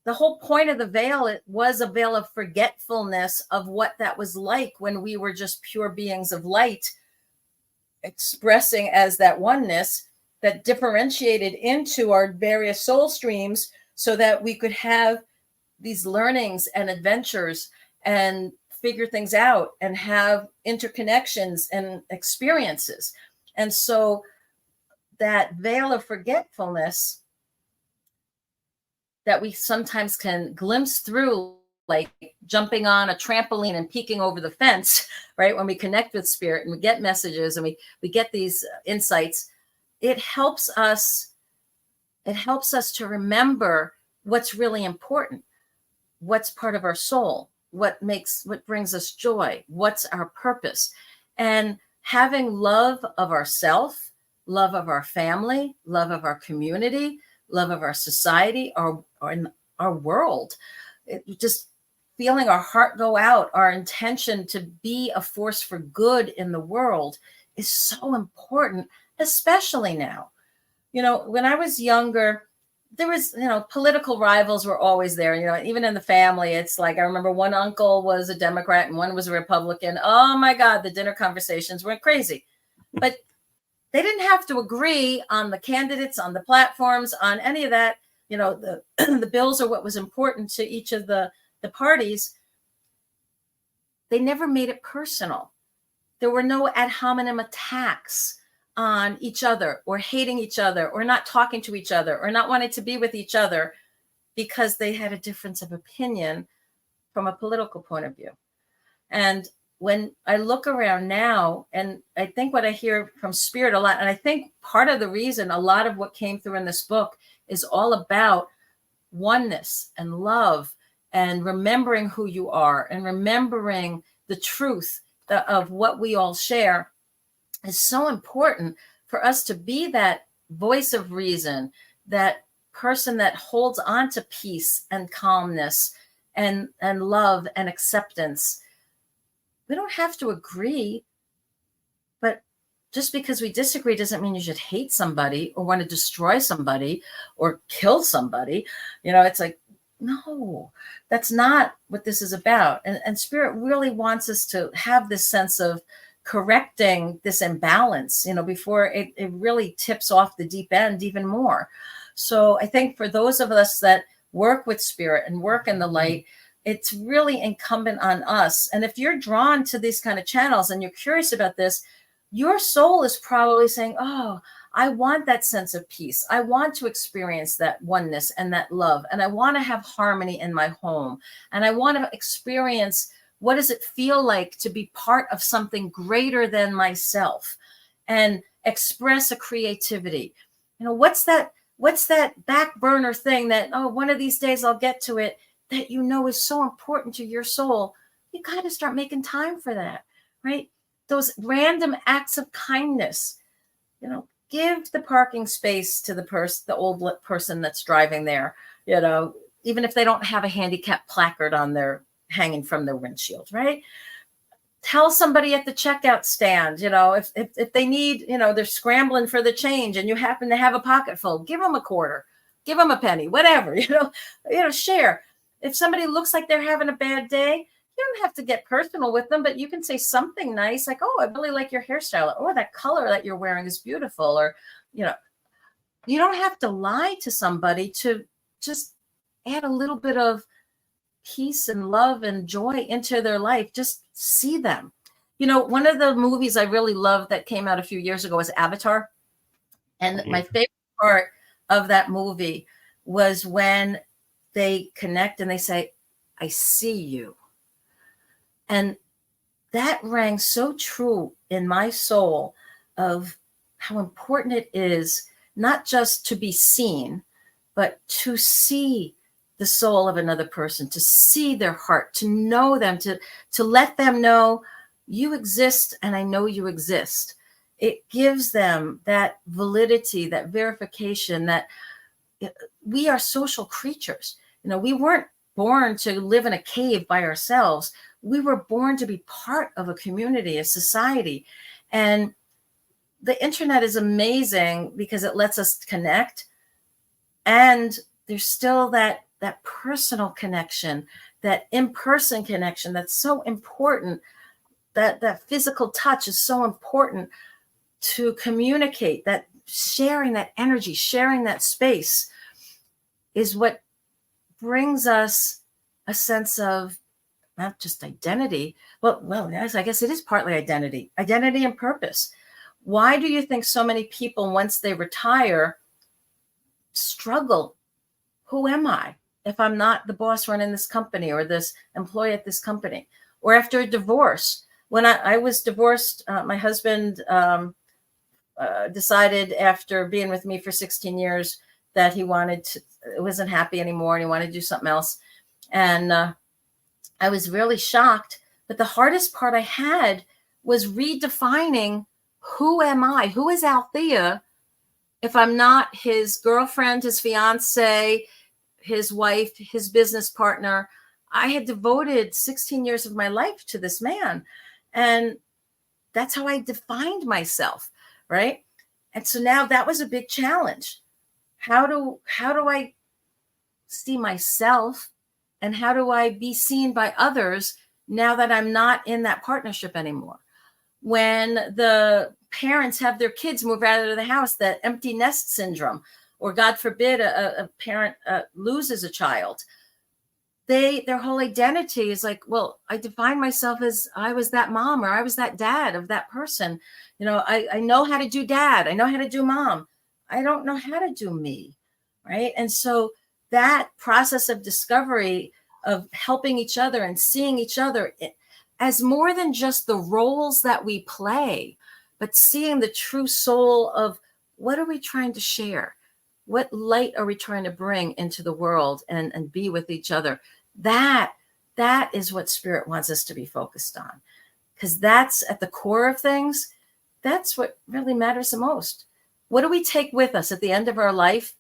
The whole point of the veil, it was a veil of forgetfulness of what that was like when we were just pure beings of light, expressing as that oneness that differentiated into our various soul streams so that we could have these learnings and adventures and figure things out and have interconnections and experiences. And so that veil of forgetfulness that we sometimes can glimpse through, like jumping on a trampoline and peeking over the fence, right? When we connect with Spirit and we get messages and we get these insights, it helps us to remember what's really important, what's part of our soul, what brings us joy, what's our purpose. And having love of ourself, love of our family, love of our community, love of our society, or in our world, just feeling our heart go out, our intention to be a force for good in the world is so important, especially now. When I was younger, there was, political rivals were always there. Even in the family, it's like, I remember one uncle was a Democrat and one was a Republican. Oh my God, the dinner conversations went crazy. But they didn't have to agree on the candidates, on the platforms, on any of that. The bills are what was important to each of the parties. They never made it personal. There were no ad hominem attacks on each other, or hating each other, or not talking to each other, or not wanting to be with each other because they had a difference of opinion from a political point of view. And when I look around now, and I think what I hear from Spirit a lot, and I think part of the reason a lot of what came through in this book is all about oneness and love and remembering who you are and remembering the truth of what we all share, is so important for us to be that voice of reason, that person that holds on to peace and calmness and love and acceptance. We don't have to agree, but just because we disagree doesn't mean you should hate somebody or want to destroy somebody or kill somebody. It's like, no, that's not what this is about. And Spirit really wants us to have this sense of correcting this imbalance, before it really tips off the deep end even more. So I think for those of us that work with Spirit and work in the light, it's really incumbent on us. And if you're drawn to these kind of channels and you're curious about this, your soul is probably saying, oh, I want that sense of peace. I want to experience that oneness and that love. And I want to have harmony in my home. And I want to experience, what does it feel like to be part of something greater than myself, and express a creativity? What's that back burner thing that, oh, one of these days I'll get to it, that is so important to your soul? You got to start making time for that, right? Those random acts of kindness, give the parking space to the old person that's driving there, even if they don't have a handicap placard on their hanging from their windshield, right? Tell somebody at the checkout stand, if they need, they're scrambling for the change and you happen to have a pocket full, give them a quarter, give them a penny, whatever, share. If somebody looks like they're having a bad day, you don't have to get personal with them, but you can say something nice like, oh, I really like your hairstyle, or that color that you're wearing is beautiful. Or, you don't have to lie to somebody to just add a little bit of peace and love and joy into their life. Just see them. One of the movies I really loved that came out a few years ago was Avatar. And my favorite part of that movie was when they connect and they say, I see you. And that rang so true in my soul of how important it is not just to be seen, but to see the soul of another person, to see their heart, to know them, to let them know you exist and I know you exist. It gives them that validity, that verification that we are social creatures. We weren't born to live in a cave by ourselves. We were born to be part of a community, a society. And the internet is amazing because it lets us connect. And there's still that personal connection, that in-person connection that's so important. That physical touch is so important to communicate. That sharing that energy, sharing that space is what brings us a sense of not just identity. Well, yes, I guess it is partly identity and purpose. Why do you think so many people, once they retire, struggle? Who am I if I'm not the boss running this company or this employee at this company? Or after a divorce, when I was divorced, my husband decided after being with me for 16 years that he wasn't happy anymore and he wanted to do something else. And I was really shocked. But the hardest part I had was redefining, who am I? Who is Alethea if I'm not his girlfriend, his fiance, his wife, his business partner? I had devoted 16 years of my life to this man. And that's how I defined myself, right? And so now that was a big challenge. How do I see myself, and how do I be seen by others now that I'm not in that partnership anymore? When the parents have their kids move out of the house, that empty nest syndrome, or God forbid a parent loses a child, their whole identity is like, well, I define myself as I was that mom or I was that dad of that person. I know how to do dad. I know how to do mom. I don't know how to do me, right? And so that process of discovery, of helping each other and seeing each other as more than just the roles that we play, but seeing the true soul of what are we trying to share? What light are we trying to bring into the world and be with each other? That is what Spirit wants us to be focused on, because that's at the core of things. That's what really matters the most. what do we take with us at the end of our life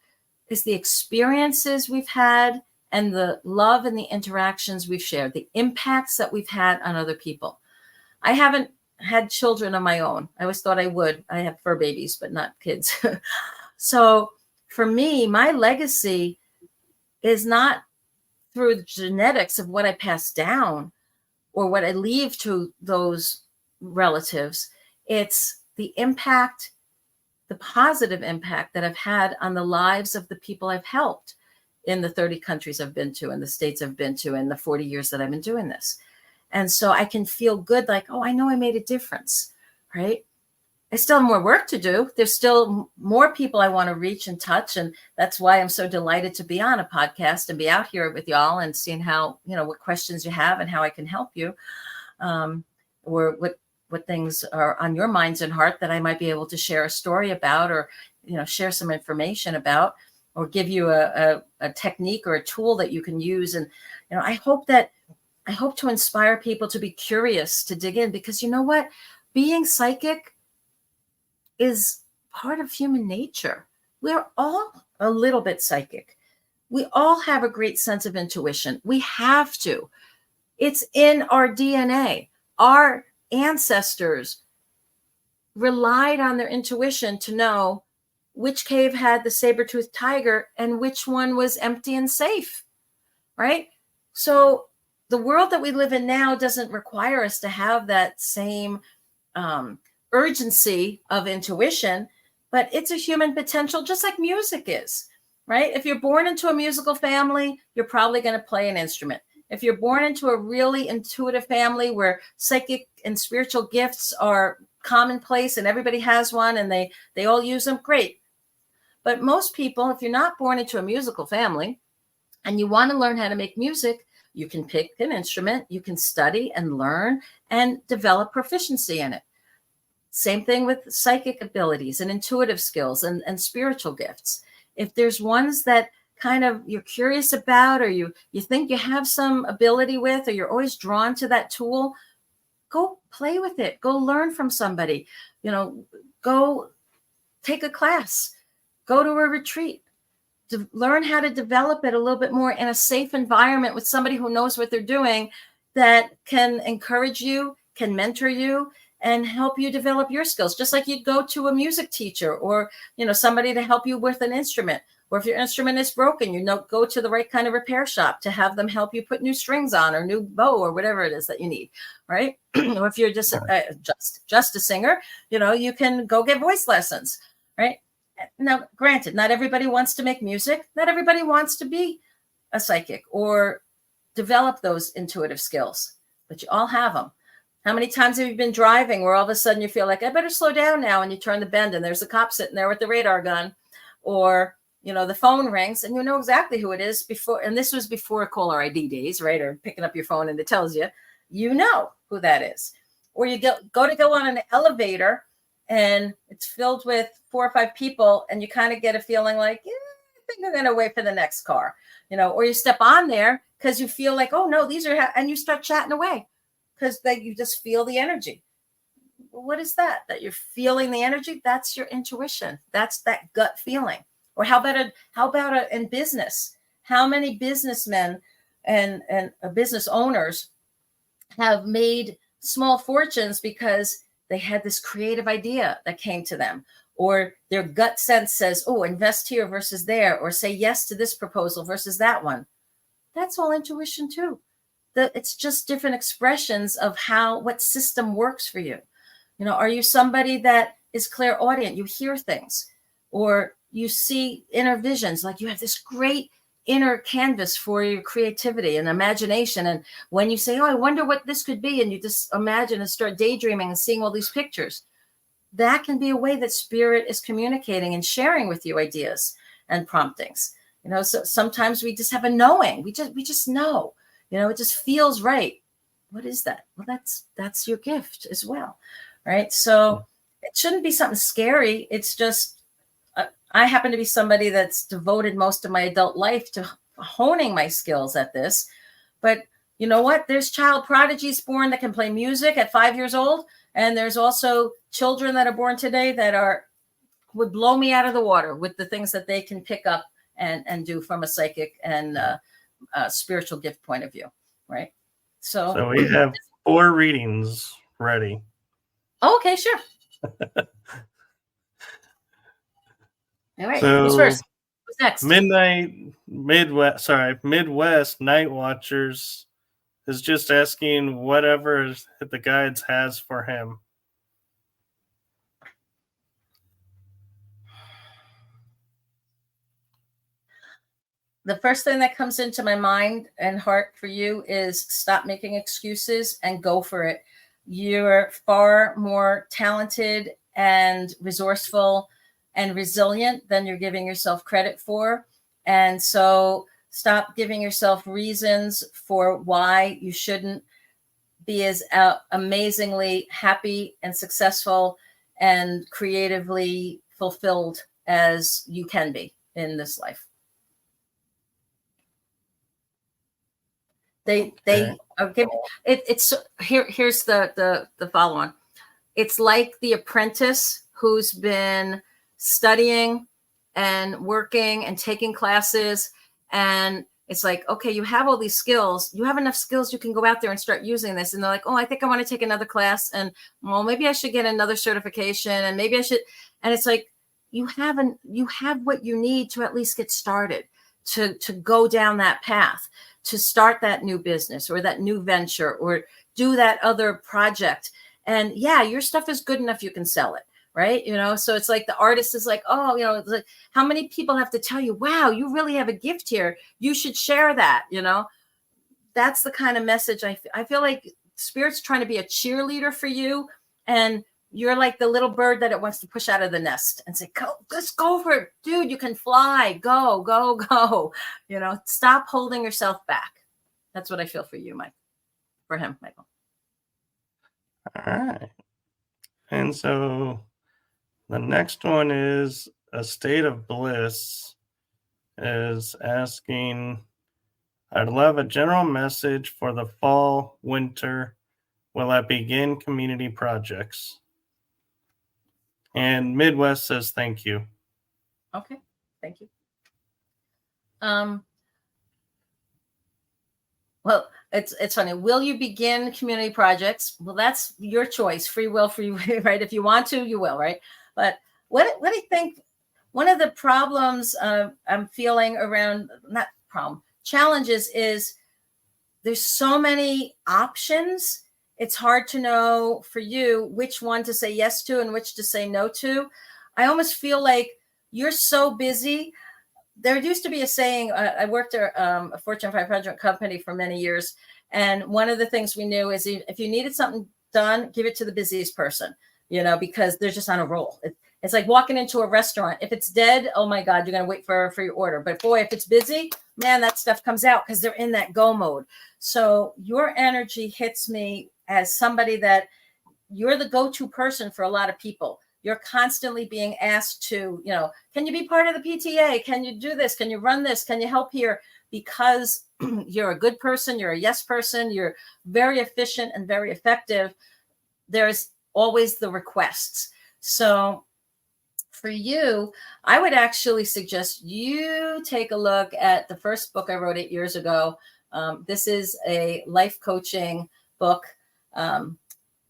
is the experiences we've had and the love and the interactions we've shared, the impacts that we've had on other people. I haven't had children of my own. I always thought I would. I have fur babies, but not kids. So for me, my legacy is not through the genetics of what I pass down or what I leave to those relatives. It's the impact, the positive impact that I've had on the lives of the people I've helped in the 30 countries I've been to and the states I've been to in the 40 years that I've been doing this. And so I can feel good, like, oh, I know I made a difference, right? I still have more work to do. There's still more people I want to reach and touch. And that's why I'm so delighted to be on a podcast and be out here with y'all and seeing how, what questions you have and how I can help you, or what things are on your minds and heart that I might be able to share a story about, or, share some information about, or give you a technique or a tool that you can use. And, I hope to inspire people to be curious, to dig in, because you know what? Being psychic is part of human nature. We're all a little bit psychic. We all have a great sense of intuition. We have to. It's in our DNA. Our ancestors relied on their intuition to know which cave had the saber-toothed tiger and which one was empty and safe, right? So the world that we live in now doesn't require us to have that same urgency of intuition, but it's a human potential, just like music is, right? If you're born into a musical family, you're probably going to play an instrument. If you're born into a really intuitive family where psychic and spiritual gifts are commonplace and everybody has one and they all use them, great. But most people, if you're not born into a musical family and you want to learn how to make music, you can pick an instrument, you can study and learn and develop proficiency in it. Same thing with psychic abilities and intuitive skills and spiritual gifts. If there's ones that kind of you're curious about, or you think you have some ability with, or you're always drawn to that tool, go play with it. Go learn from somebody. Go take a class. Go to a retreat. Learn how to develop it a little bit more in a safe environment with somebody who knows what they're doing, that can encourage you, can mentor you, and help you develop your skills, just like you'd go to a music teacher or, somebody to help you with an instrument. Or if your instrument is broken, go to the right kind of repair shop to have them help you put new strings on or new bow or whatever it is that you need, right? Or if you're just a singer, you can go get voice lessons, right? Now, granted, not everybody wants to make music. Not everybody wants to be a psychic or develop those intuitive skills, but you all have them. How many times have you been driving where all of a sudden you feel like, I better slow down now, and you turn the bend and there's a cop sitting there with the radar gun, or, the phone rings and you know exactly who it is before. And this was before caller ID days, right? Or picking up your phone and it tells you, who that is. Or you go on an elevator and it's filled with 4 or 5 people and you kind of get a feeling like, I think I'm going to wait for the next car, or you step on there because you feel like, oh no, and you start chatting away. Because you just feel the energy. What is that you're feeling the energy? That's your intuition. That's that gut feeling. Or how about in business? How many businessmen and business owners have made small fortunes because they had this creative idea that came to them, or their gut sense says, oh, invest here versus there, or say yes to this proposal versus that one. That's all intuition too. It's just different expressions of what system works for you. Are you somebody that is clairaudient? You hear things, or you see inner visions, like you have this great inner canvas for your creativity and imagination. And when you say, oh, I wonder what this could be, and you just imagine and start daydreaming and seeing all these pictures, that can be a way that spirit is communicating and sharing with you ideas and promptings. So sometimes we just have a knowing. We just know. It just feels right. What is that? Well, that's your gift as well, right? So it shouldn't be something scary. It's just, I happen to be somebody that's devoted most of my adult life to honing my skills at this. But you know what? There's child prodigies born that can play music at 5 years old. And there's also children that are born today that are would blow me out of the water with the things that they can pick up and do from a psychic and spiritual gift point of view, right? So we have 4 readings ready. Oh, okay, sure. All right. So who's first? Who's next? Midwest Night Watchers is just asking whatever the guides has for him. The first thing that comes into my mind and heart for you is stop making excuses and go for it. You're far more talented and resourceful and resilient than you're giving yourself credit for. And so stop giving yourself reasons for why you shouldn't be as amazingly happy and successful and creatively fulfilled as you can be in this life. They okay. It's here's the follow on. It's like the apprentice who's been studying and working and taking classes, and it's like, okay, you have all these skills, you have enough skills, you can go out there and start using this. And they're like, oh, I think I want to take another class, and well, maybe I should get another certification, and maybe I should. And it's like you have what you need to at least get started, to go down that path, to start that new business or that new venture or do that other project. And yeah, your stuff is good enough, you can sell it, right? So it's like the artist is like, oh, it's like, how many people have to tell you, wow, you really have a gift here, you should share that. That's the kind of message I feel like Spirit's trying to be a cheerleader for you, and you're like the little bird that it wants to push out of the nest and say, go, let's go for it, dude. You can fly. Go, go, go. Stop holding yourself back. That's what I feel for you, Mike. For him, Michael. All right. And so the next one is A State of Bliss is asking, I'd love a general message for the fall, winter. Will I begin community projects? And Midwest says, thank you. Okay, thank you. Well, it's funny. Will you begin community projects? Well, that's your choice. Free will for you, right? If you want to, you will, right? But what do you think? One of the problems I'm feeling around, not problem, challenges is there's so many options. It's hard to know for you which one to say yes to and which to say no to. I almost feel like you're so busy. There used to be a saying, I worked at a Fortune 500 company for many years. And one of the things we knew is if you needed something done, give it to the busiest person, because they're just on a roll. It's like walking into a restaurant. If it's dead, oh my God, you're going to wait for your order. But boy, if it's busy, man, that stuff comes out because they're in that go mode. So your energy hits me as somebody that you're the go-to person for a lot of people. You're constantly being asked to, can you be part of the PTA? Can you do this? Can you run this? Can you help here? Because you're a good person. You're a yes person. You're very efficient and very effective. There's always the requests. So for you, I would actually suggest you take a look at the first book I wrote 8 years ago. This is a life coaching book.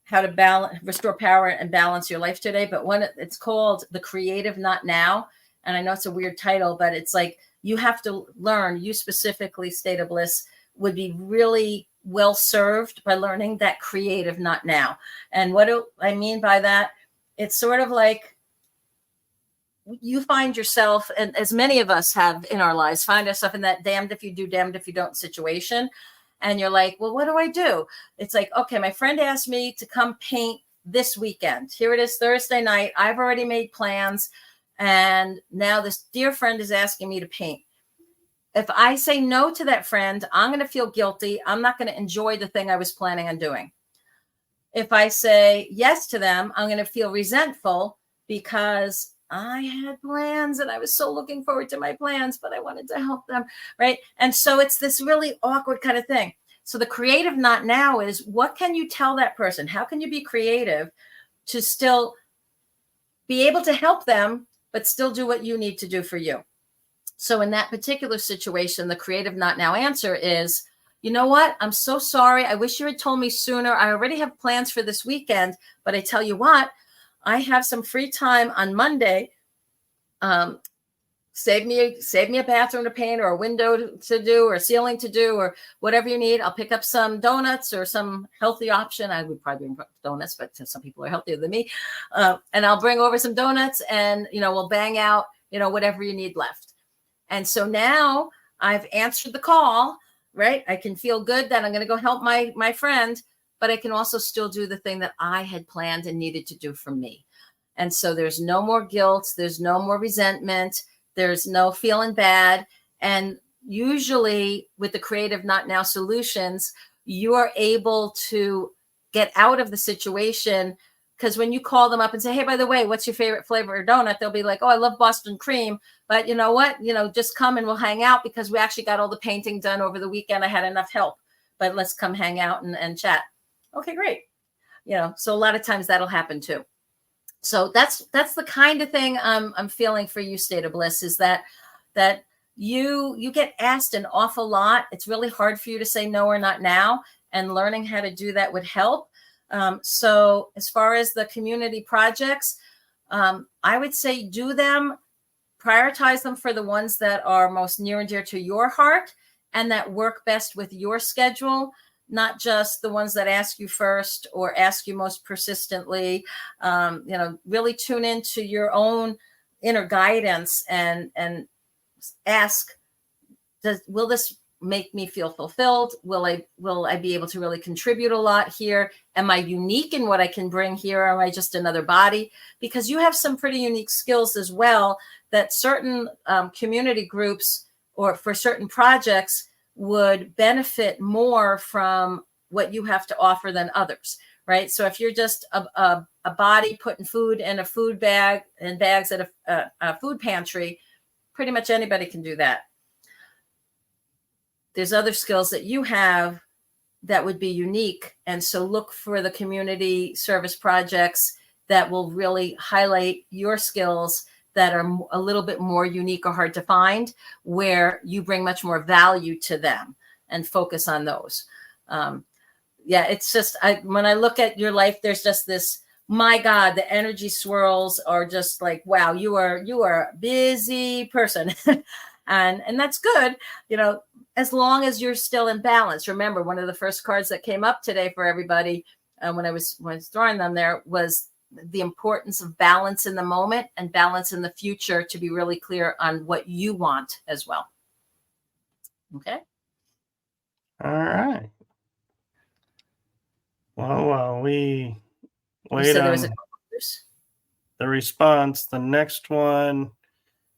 How to restore power and balance your life today. But it's called The Creative Not Now. And I know it's a weird title, but it's like, you have to learn, you specifically, State of Bliss, would be really well served by learning that creative not now. And what do I mean by that? It's sort of like you find yourself, and as many of us have in our lives, find ourselves in that damned if you do, damned if you don't situation. And you're like, well, what do I do? It's like, okay, my friend asked me to come paint this weekend. Here it is, Thursday night. I've already made plans. And now this dear friend is asking me to paint. If I say no to that friend, I'm going to feel guilty. I'm not going to enjoy the thing I was planning on doing. If I say yes to them, I'm going to feel resentful because I had plans and I was so looking forward to my plans, but I wanted to help them, right? And so it's this really awkward kind of thing. So the creative not now is, what can you tell that person? How can you be creative to still be able to help them but still do what you need to do for you. So in that particular situation, the creative not now answer is, you know what? I'm so sorry. I wish you had told me sooner. I already have plans for this weekend, but I tell you what, I have some free time on Monday. Save me a bathroom to paint, or a window to do, or a ceiling to do, or whatever you need. I'll pick up some donuts or some healthy option. I would probably bring donuts, but some people are healthier than me. And I'll bring over some donuts, and, we'll bang out, whatever you need left. And so now I've answered the call, right? I can feel good that I'm going to go help my friend, but I can also still do the thing that I had planned and needed to do for me. And so there's no more guilt. There's no more resentment. There's no feeling bad. And usually with the creative not now solutions, you are able to get out of the situation, because when you call them up and say, hey, by the way, what's your favorite flavor of donut? They'll be like, oh, I love Boston cream. But you know what? Just come and we'll hang out, because we actually got all the painting done over the weekend. I had enough help, but let's come hang out and chat. Okay, great. So a lot of times that'll happen too. So that's the kind of thing I'm feeling for you, State of Bliss, is that you get asked an awful lot. It's really hard for you to say no or not now, and learning how to do that would help. So as far as the community projects, I would say do them, prioritize them for the ones that are most near and dear to your heart and that work best with your schedule, not just the ones that ask you first or ask you most persistently. Really tune into your own inner guidance and ask, will this make me feel fulfilled? Will I be able to really contribute a lot here? Am I unique in what I can bring here? Or am I just another body? Because you have some pretty unique skills as well that certain community groups or for certain projects would benefit more from what you have to offer than others, right? So if you're just a body putting food in a food bag and bags at a food pantry, pretty much anybody can do that. There's other skills that you have that would be unique. And so look for the community service projects that will really highlight your skills that are a little bit more unique or hard to find, where you bring much more value to them, and focus on those. It's just, when I look at your life, there's just this, my God, the energy swirls are just like, wow, you are a busy person. and that's good, as long as you're still in balance. Remember, one of the first cards that came up today for everybody when I was throwing them there was the importance of balance in the moment and balance in the future, to be really clear on what you want as well. Okay. All right. Well, while we wait on the response, the next one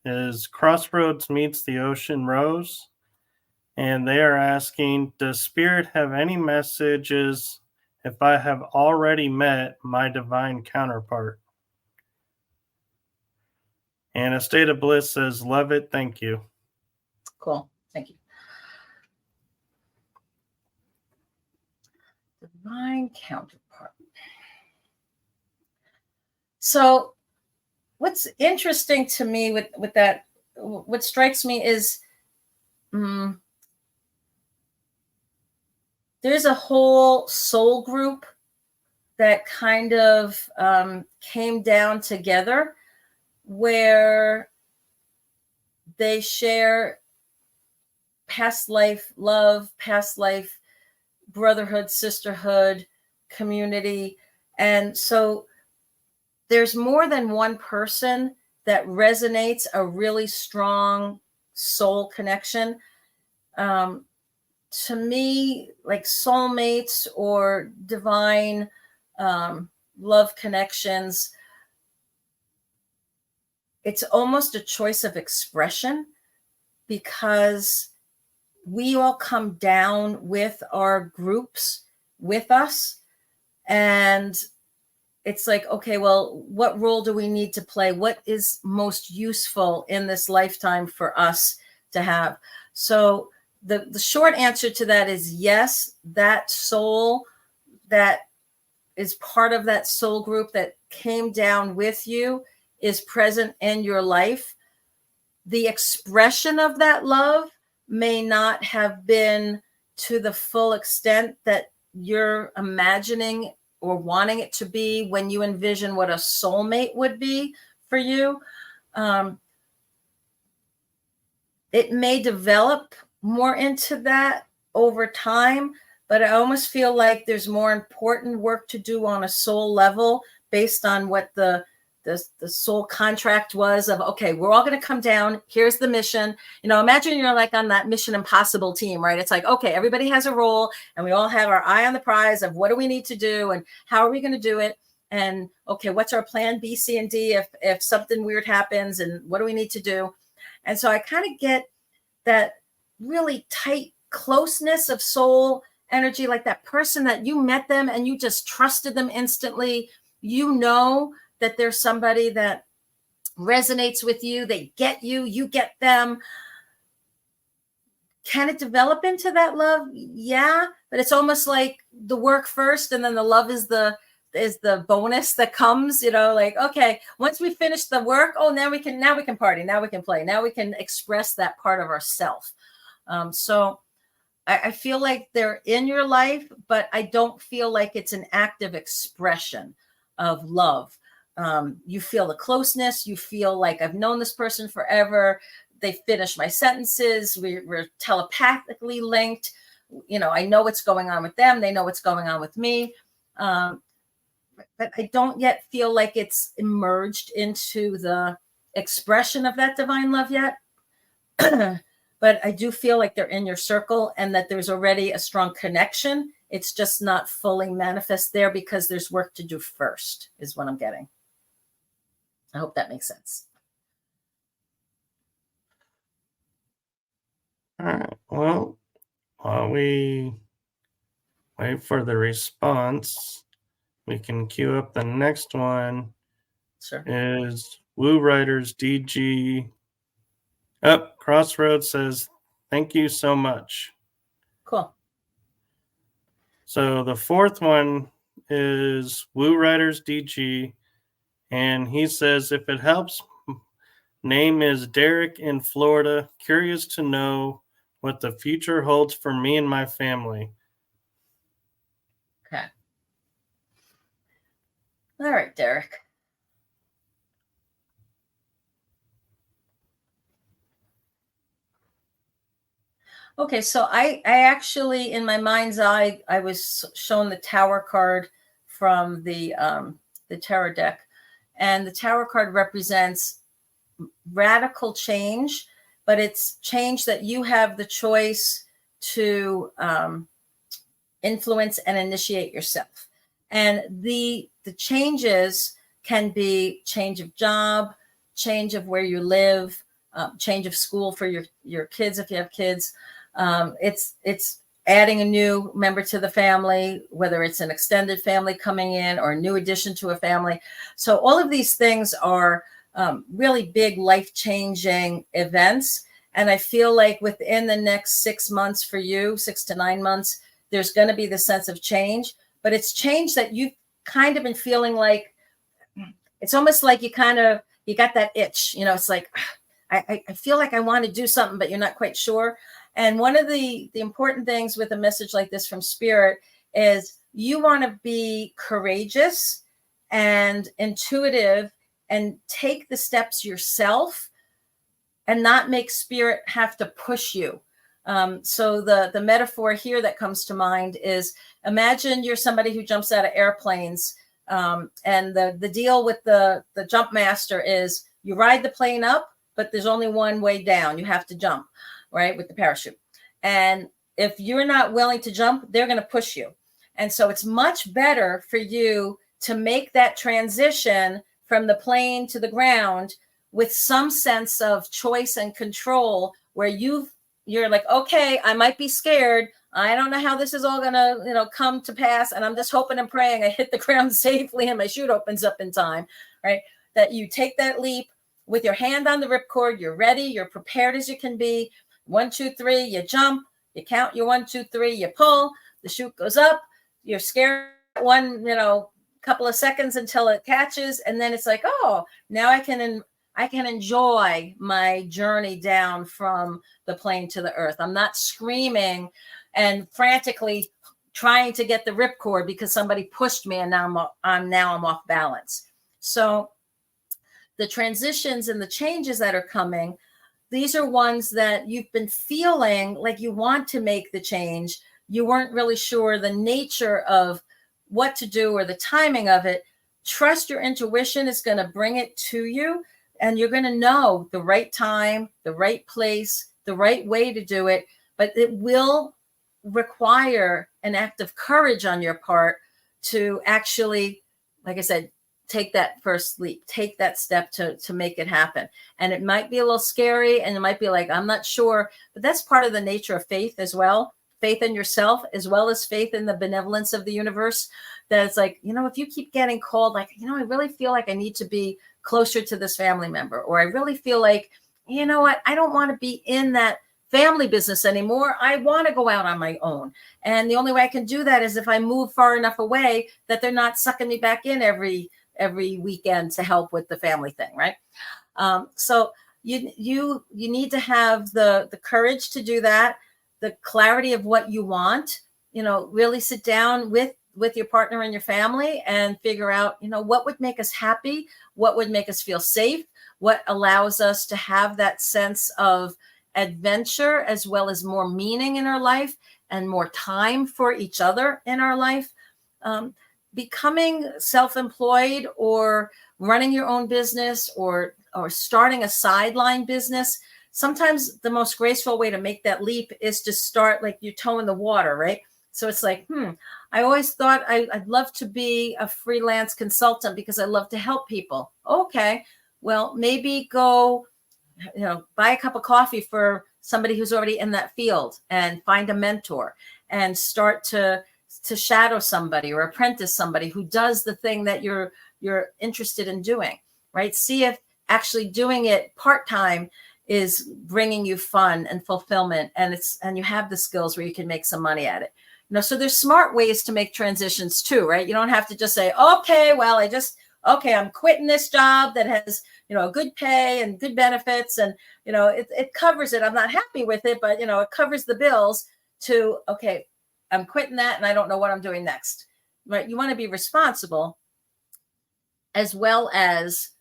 is Crossroads Meets the Ocean Rose. And they are asking, does Spirit have any messages if I have already met my divine counterpart? And A State of Bliss says, love it. Thank you. Cool. Thank you. Divine counterpart. So what's interesting to me with that, what strikes me is there's a whole soul group that kind of came down together, where they share past life love, past life brotherhood, sisterhood, community. And so there's more than one person that resonates a really strong soul connection. To me, like soulmates or divine love connections, it's almost a choice of expression, because we all come down with our groups with us. And it's like, okay, well, what role do we need to play? What is most useful in this lifetime for us to have? So the short answer to that is yes, that soul that is part of that soul group that came down with you is present in your life, the expression of that love may not have been to the full extent that you're imagining or wanting it to be when you envision what a soulmate would be for you. It may develop more into that over time, but I almost feel like there's more important work to do on a soul level based on what the soul contract was of, okay, we're all going to come down. Here's the mission. Imagine you're like on that Mission Impossible team, right? It's like, okay, everybody has a role and we all have our eye on the prize of what do we need to do and how are we going to do it? And okay, what's our plan B, C, and D if something weird happens, and what do we need to do? And so I kind of get that really tight closeness of soul energy, like that person that you met them and you just trusted them instantly. That there's somebody that resonates with you. They get you, you get them. Can it develop into that love? Yeah, but it's almost like the work first and then the love is the bonus that comes, like, okay, once we finish the work, now we can party, now we can play, now we can express that part of ourself. So I feel like they're in your life, but I don't feel like it's an active expression of love. You feel the closeness, you feel like I've known this person forever. They finish my sentences. We're telepathically linked. I know what's going on with them. They know what's going on with me. But I don't yet feel like it's emerged into the expression of that divine love yet. But I do feel like they're in your circle and that there's already a strong connection. It's just not fully manifest there because there's work to do first, is what I'm getting. I hope that makes sense. All right. Well, while we wait for the response, we can queue up the next one. Sure. Is Woo Riders DG. Crossroads says, thank you so much. Cool. So the fourth one is Woo Riders DG. And he says, if it helps, name is Derek in Florida. Curious to know what the future holds for me and my family. Okay. All right, Derek. Okay, so I actually, in my mind's eye, I was shown the Tower card from the Tarot deck, and the Tower card represents radical change, but it's change that you have the choice to influence and initiate yourself. And the changes can be change of job, change of where you live, change of school for your kids if you have kids. It's adding a new member to the family, whether it's an extended family coming in or a new addition to a family. So all of these things are really big life-changing events. And I feel like within the next 6 months for you, 6 to 9 months, there's going to be the sense of change, but it's change that you've kind of been feeling like, it's almost like you got that itch, it's like, I feel like I want to do something, but you're not quite sure. And one of the important things with a message like this from Spirit is you want to be courageous and intuitive and take the steps yourself and not make Spirit have to push you. So the metaphor here that comes to mind is, imagine you're somebody who jumps out of airplanes, and the deal with the jump master is you ride the plane up, but there's only one way down. You have to jump, right, with the parachute. And if you're not willing to jump, they're going to push you. And so it's much better for you to make that transition from the plane to the ground with some sense of choice and control, where you're like, okay, I might be scared. I don't know how this is all going to, come to pass. And I'm just hoping and praying I hit the ground safely and my chute opens up in time, right? That you take that leap with your hand on the ripcord. You're ready. You're prepared as you can be. 1, 2, 3, you jump, you count your 1, 2, 3, you pull, the chute goes up. You're scared. One, couple of seconds until it catches, and then it's like, oh, now I can enjoy my journey down from the plane to the earth. I'm not screaming and frantically trying to get the ripcord because somebody pushed me and now I'm off balance. So the transitions and the changes that are coming, these are ones that you've been feeling like you want to make the change. You weren't really sure the nature of what to do or the timing of it. Trust your intuition is going to bring it to you, and you're going to know the right time, the right place, the right way to do it. But it will require an act of courage on your part to actually, like I said, take that first leap, take that step to make it happen. And it might be a little scary, and it might be like, I'm not sure, but that's part of the nature of faith as well. Faith in yourself, as well as faith in the benevolence of the universe. That it's like, if you keep getting called, like, I really feel like I need to be closer to this family member, or I really feel like, you know what, I don't want to be in that family business anymore. I want to go out on my own. And the only way I can do that is if I move far enough away that they're not sucking me back in every weekend to help with the family thing, right? So you need to have the courage to do that, the clarity of what you want, really sit down with your partner and your family and figure out, what would make us happy, what would make us feel safe, what allows us to have that sense of adventure as well as more meaning in our life and more time for each other in our life. Becoming self-employed or running your own business or starting a sideline business, sometimes the most graceful way to make that leap is to start like your toe in the water, right? So it's like, I always thought I'd love to be a freelance consultant because I love to help people. Okay, well, maybe go, buy a cup of coffee for somebody who's already in that field and find a mentor and start to shadow somebody or apprentice somebody who does the thing that you're interested in doing, right? See if actually doing it part-time is bringing you fun and fulfillment, and you have the skills where you can make some money at it. So there's smart ways to make transitions too, right? You don't have to just say, okay, well, I'm quitting this job that has, a good pay and good benefits. And, it covers it. I'm not happy with it, but, it covers the bills to, okay, I'm quitting that and I don't know what I'm doing next, right? You want to be responsible as well as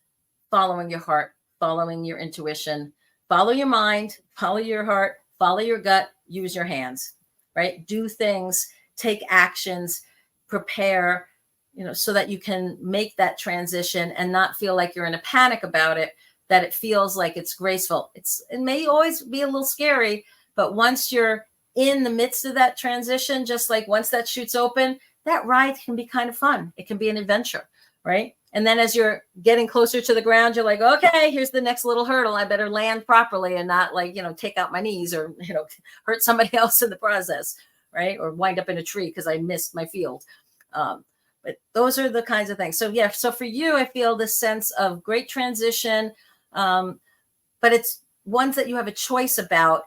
following your heart, following your intuition, follow your mind, follow your heart, follow your gut, use your hands, right? Do things, take actions, prepare, so that you can make that transition and not feel like you're in a panic about it, that it feels like it's graceful. It may always be a little scary, but once you're in the midst of that transition, just like once that chute's open, that ride can be kind of fun. It can be an adventure, right? And then as you're getting closer to the ground, you're like, okay, here's the next little hurdle. I better land properly and not take out my knees or, hurt somebody else in the process, right? Or wind up in a tree because I missed my field. But those are the kinds of things. So yeah, so for you, I feel this sense of great transition, but it's ones that you have a choice about.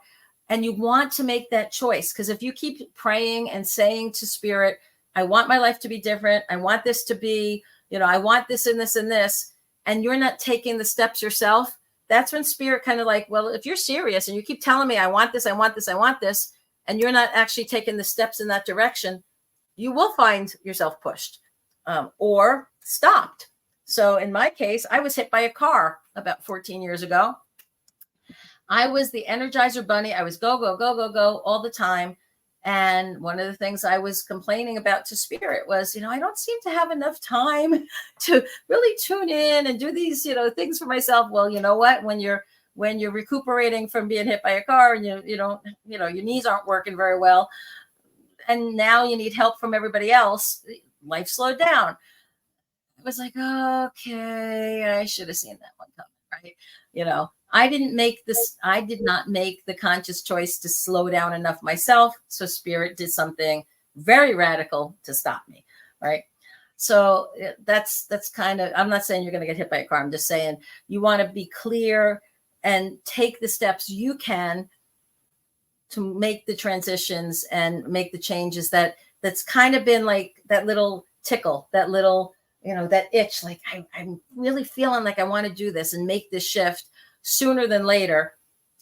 And you want to make that choice, because if you keep praying and saying to spirit, I want my life to be different. I want this to be, I want this and this and this, and you're not taking the steps yourself, that's when spirit kind of like, well, if you're serious and you keep telling me, I want this, I want this, I want this, and you're not actually taking the steps in that direction, you will find yourself pushed or stopped. So in my case, I was hit by a car about 14 years ago. I was the Energizer Bunny. I was go, go, go, go, go all the time. And one of the things I was complaining about to spirit was, I don't seem to have enough time to really tune in and do these, things for myself. Well, you know what? When you're recuperating from being hit by a car and your knees aren't working very well, and now you need help from everybody else, life slowed down. I was like, okay, I should have seen that one coming, right? I did not make the conscious choice to slow down enough myself. So spirit did something very radical to stop me. Right. So that's kind of, I'm not saying you're going to get hit by a car. I'm just saying you want to be clear and take the steps you can to make the transitions and make the changes that's kind of been like that little tickle, that little that itch, like I'm really feeling like I want to do this and make this shift sooner than later.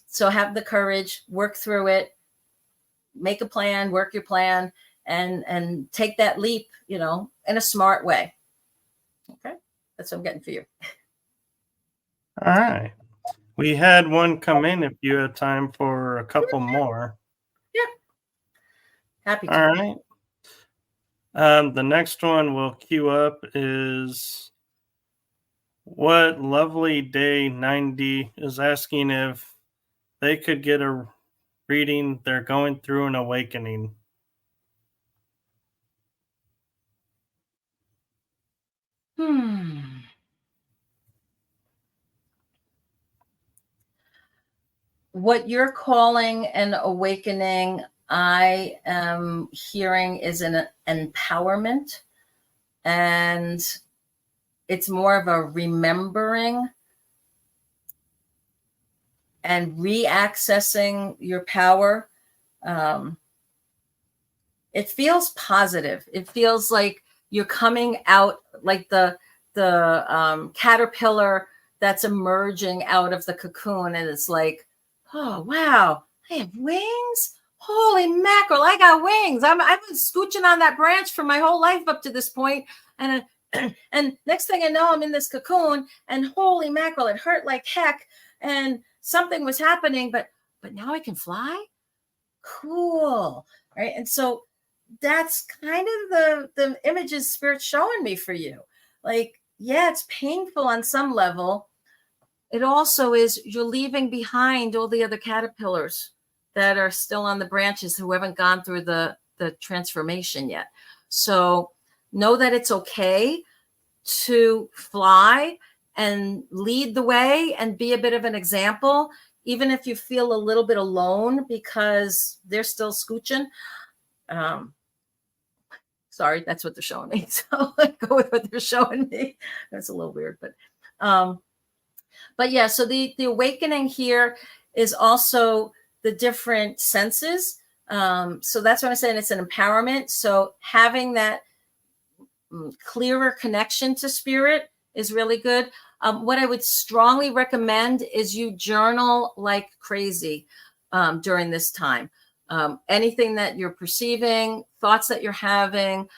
So have the courage, work through it, make a plan, work your plan, and take that leap, in a smart way. Okay. That's what I'm getting for you. All right. We had one come in if you had time for a couple more. Yeah. Happy to. All right. The next one we'll queue up is What Lovely Day 90 is asking if they could get a reading. They're going through an awakening. What you're calling an awakening, I am hearing, is an empowerment. And it's more of a remembering and reaccessing your power. It feels positive. It feels like you're coming out like the caterpillar that's emerging out of the cocoon, and it's like, oh wow, I have wings. Holy mackerel, I got wings. I've been scooching on that branch for my whole life up to this point, and and next thing I know, I'm in this cocoon, and holy mackerel, it hurt like heck, and something was happening, but now I can fly. Cool, right? And so that's kind of the images Spirit's showing me for you. Like, yeah, it's painful on some level. It also is, you're leaving behind all the other caterpillars that are still on the branches who haven't gone through the transformation yet. So know that it's okay to fly and lead the way and be a bit of an example, even if you feel a little bit alone because they're still scooching. Sorry, that's what they're showing me. So I go with what they're showing me. That's a little weird, but yeah. So the awakening here is also the different senses. So that's what I'm saying. It's an empowerment. So having that clearer connection to spirit is really good. What I would strongly recommend is you journal like crazy during this time. Anything that you're perceiving, thoughts that you're having,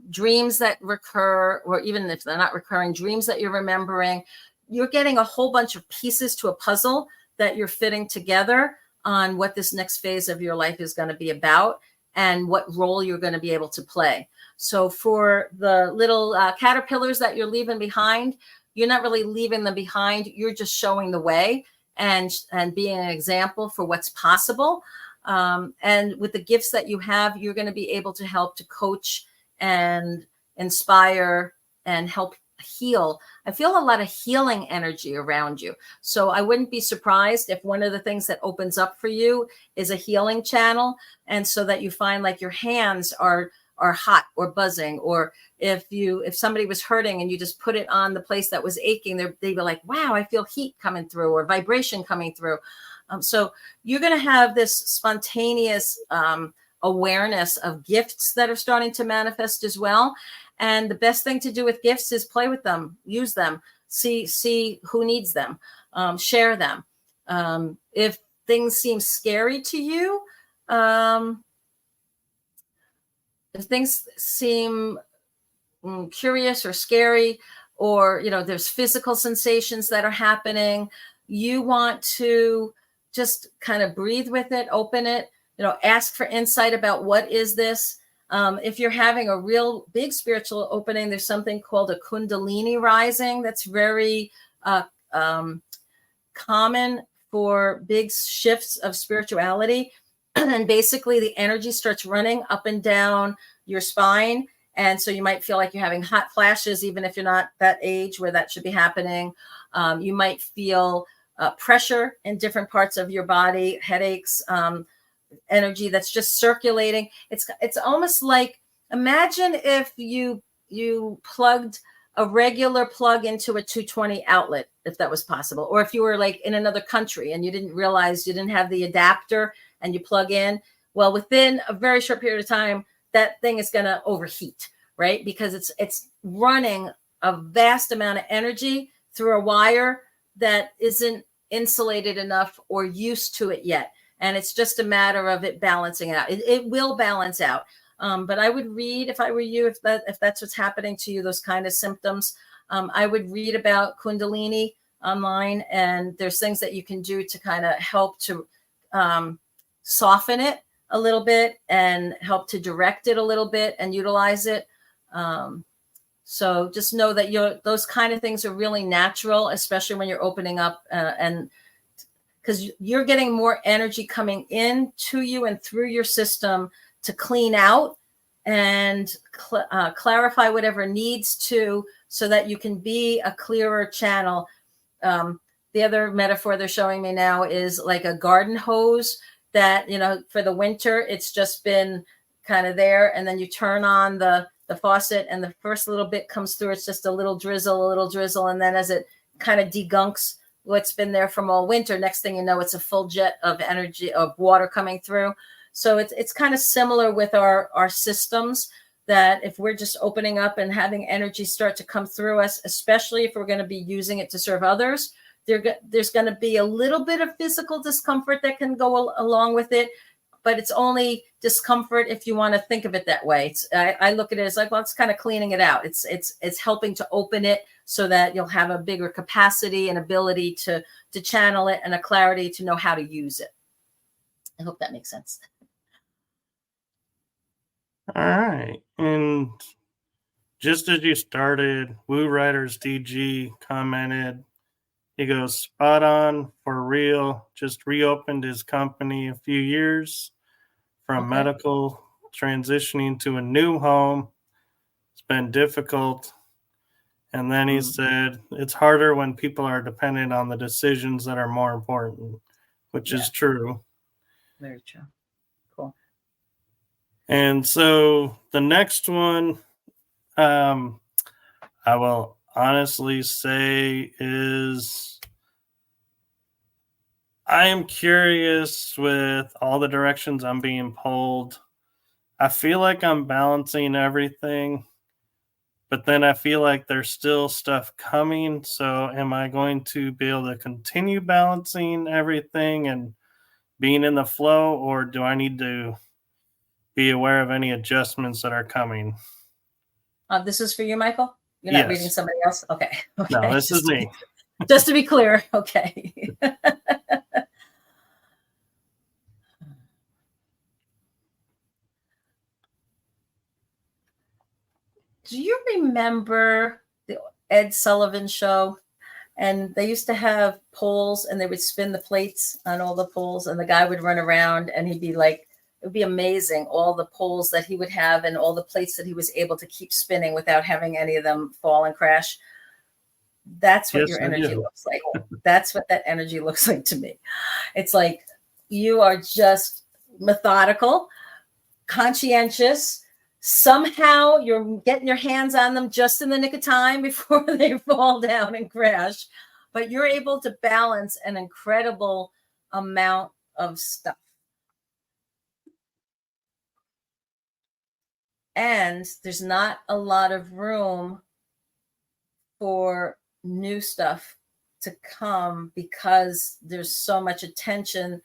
dreams that recur, or even if they're not recurring, dreams that you're remembering, you're getting a whole bunch of pieces to a puzzle that you're fitting together on what this next phase of your life is going to be about and what role you're going to be able to play. So for the little caterpillars that you're leaving behind, you're not really leaving them behind. You're just showing the way and being an example for what's possible. And with the gifts that you have, you're going to be able to help to coach and inspire and help heal. I feel a lot of healing energy around you. So I wouldn't be surprised if one of the things that opens up for you is a healing channel. And so that you find like your hands are hot or buzzing, or if somebody was hurting and you just put it on the place that was aching, they'd be like, wow, I feel heat coming through or vibration coming through. So you're going to have this spontaneous awareness of gifts that are starting to manifest as well. And the best thing to do with gifts is play with them, use them, see who needs them, share them. If things seem scary to you, if things seem curious or scary, or, there's physical sensations that are happening, you want to just kind of breathe with it, open it, ask for insight about what is this. If you're having a real big spiritual opening, there's something called a Kundalini rising that's very common for big shifts of spirituality. And basically the energy starts running up and down your spine. And so you might feel like you're having hot flashes, even if you're not that age where that should be happening. You might feel pressure in different parts of your body, headaches, energy that's just circulating. It's almost like, imagine if you plugged a regular plug into a 220 outlet, if that was possible, or if you were like in another country and you didn't realize you didn't have the adapter and you plug in. Well, within a very short period of time, that thing is going to overheat, right? Because it's running a vast amount of energy through a wire that isn't insulated enough or used to it yet. And it's just a matter of it balancing out. It will balance out. But I would read, if I were you, if that's what's happening to you, those kind of symptoms, I would read about Kundalini online, and there's things that you can do to kind of help to soften it a little bit and help to direct it a little bit and utilize it. So just know that those kind of things are really natural, especially when you're opening up and because you're getting more energy coming in to you and through your system to clean out and clarify whatever needs to, so that you can be a clearer channel. The other metaphor they're showing me now is like a garden hose that, for the winter, it's just been kind of there. And then you turn on the faucet and the first little bit comes through. It's just a little drizzle. And then as it kind of degunks what's been there from all winter, next thing you know, it's a full jet of energy, of water coming through. So it's kind of similar with our systems, that if we're just opening up and having energy start to come through us, especially if we're going to be using it to serve others, there's going to be a little bit of physical discomfort that can go along with it, but it's only discomfort if you want to think of it that way. I look at it as like, well, it's kind of cleaning it out. It's helping to open it so that you'll have a bigger capacity and ability to channel it, and a clarity to know how to use it. I hope that makes sense. All right. And just as you started, Woo Riders DG commented, he goes, spot on, for real. Just reopened his company a few years from medical, transitioning to a new home. It's been difficult. And then he said, it's harder when people are dependent on the decisions that are more important, which is true. Very true. Cool. And so the next one, I will honestly say, is I am curious with all the directions I'm being pulled. I feel like I'm balancing everything, but then I feel like there's still stuff coming. So am I going to be able to continue balancing everything and being in the flow, or do I need to be aware of any adjustments that are coming? This is for you, Michael? You're not reading somebody else? Okay. No, this is me. Just to be clear. Okay. Do you remember the Ed Sullivan show? And they used to have poles, and they would spin the plates on all the poles, and the guy would run around, and he'd be like, it would be amazing, all the poles that he would have and all the plates that he was able to keep spinning without having any of them fall and crash. That's what your energy looks like. That's what that energy looks like to me. It's like you are just methodical, conscientious. Somehow you're getting your hands on them just in the nick of time before they fall down and crash. But you're able to balance an incredible amount of stuff. And there's not a lot of room for new stuff to come because there's so much attention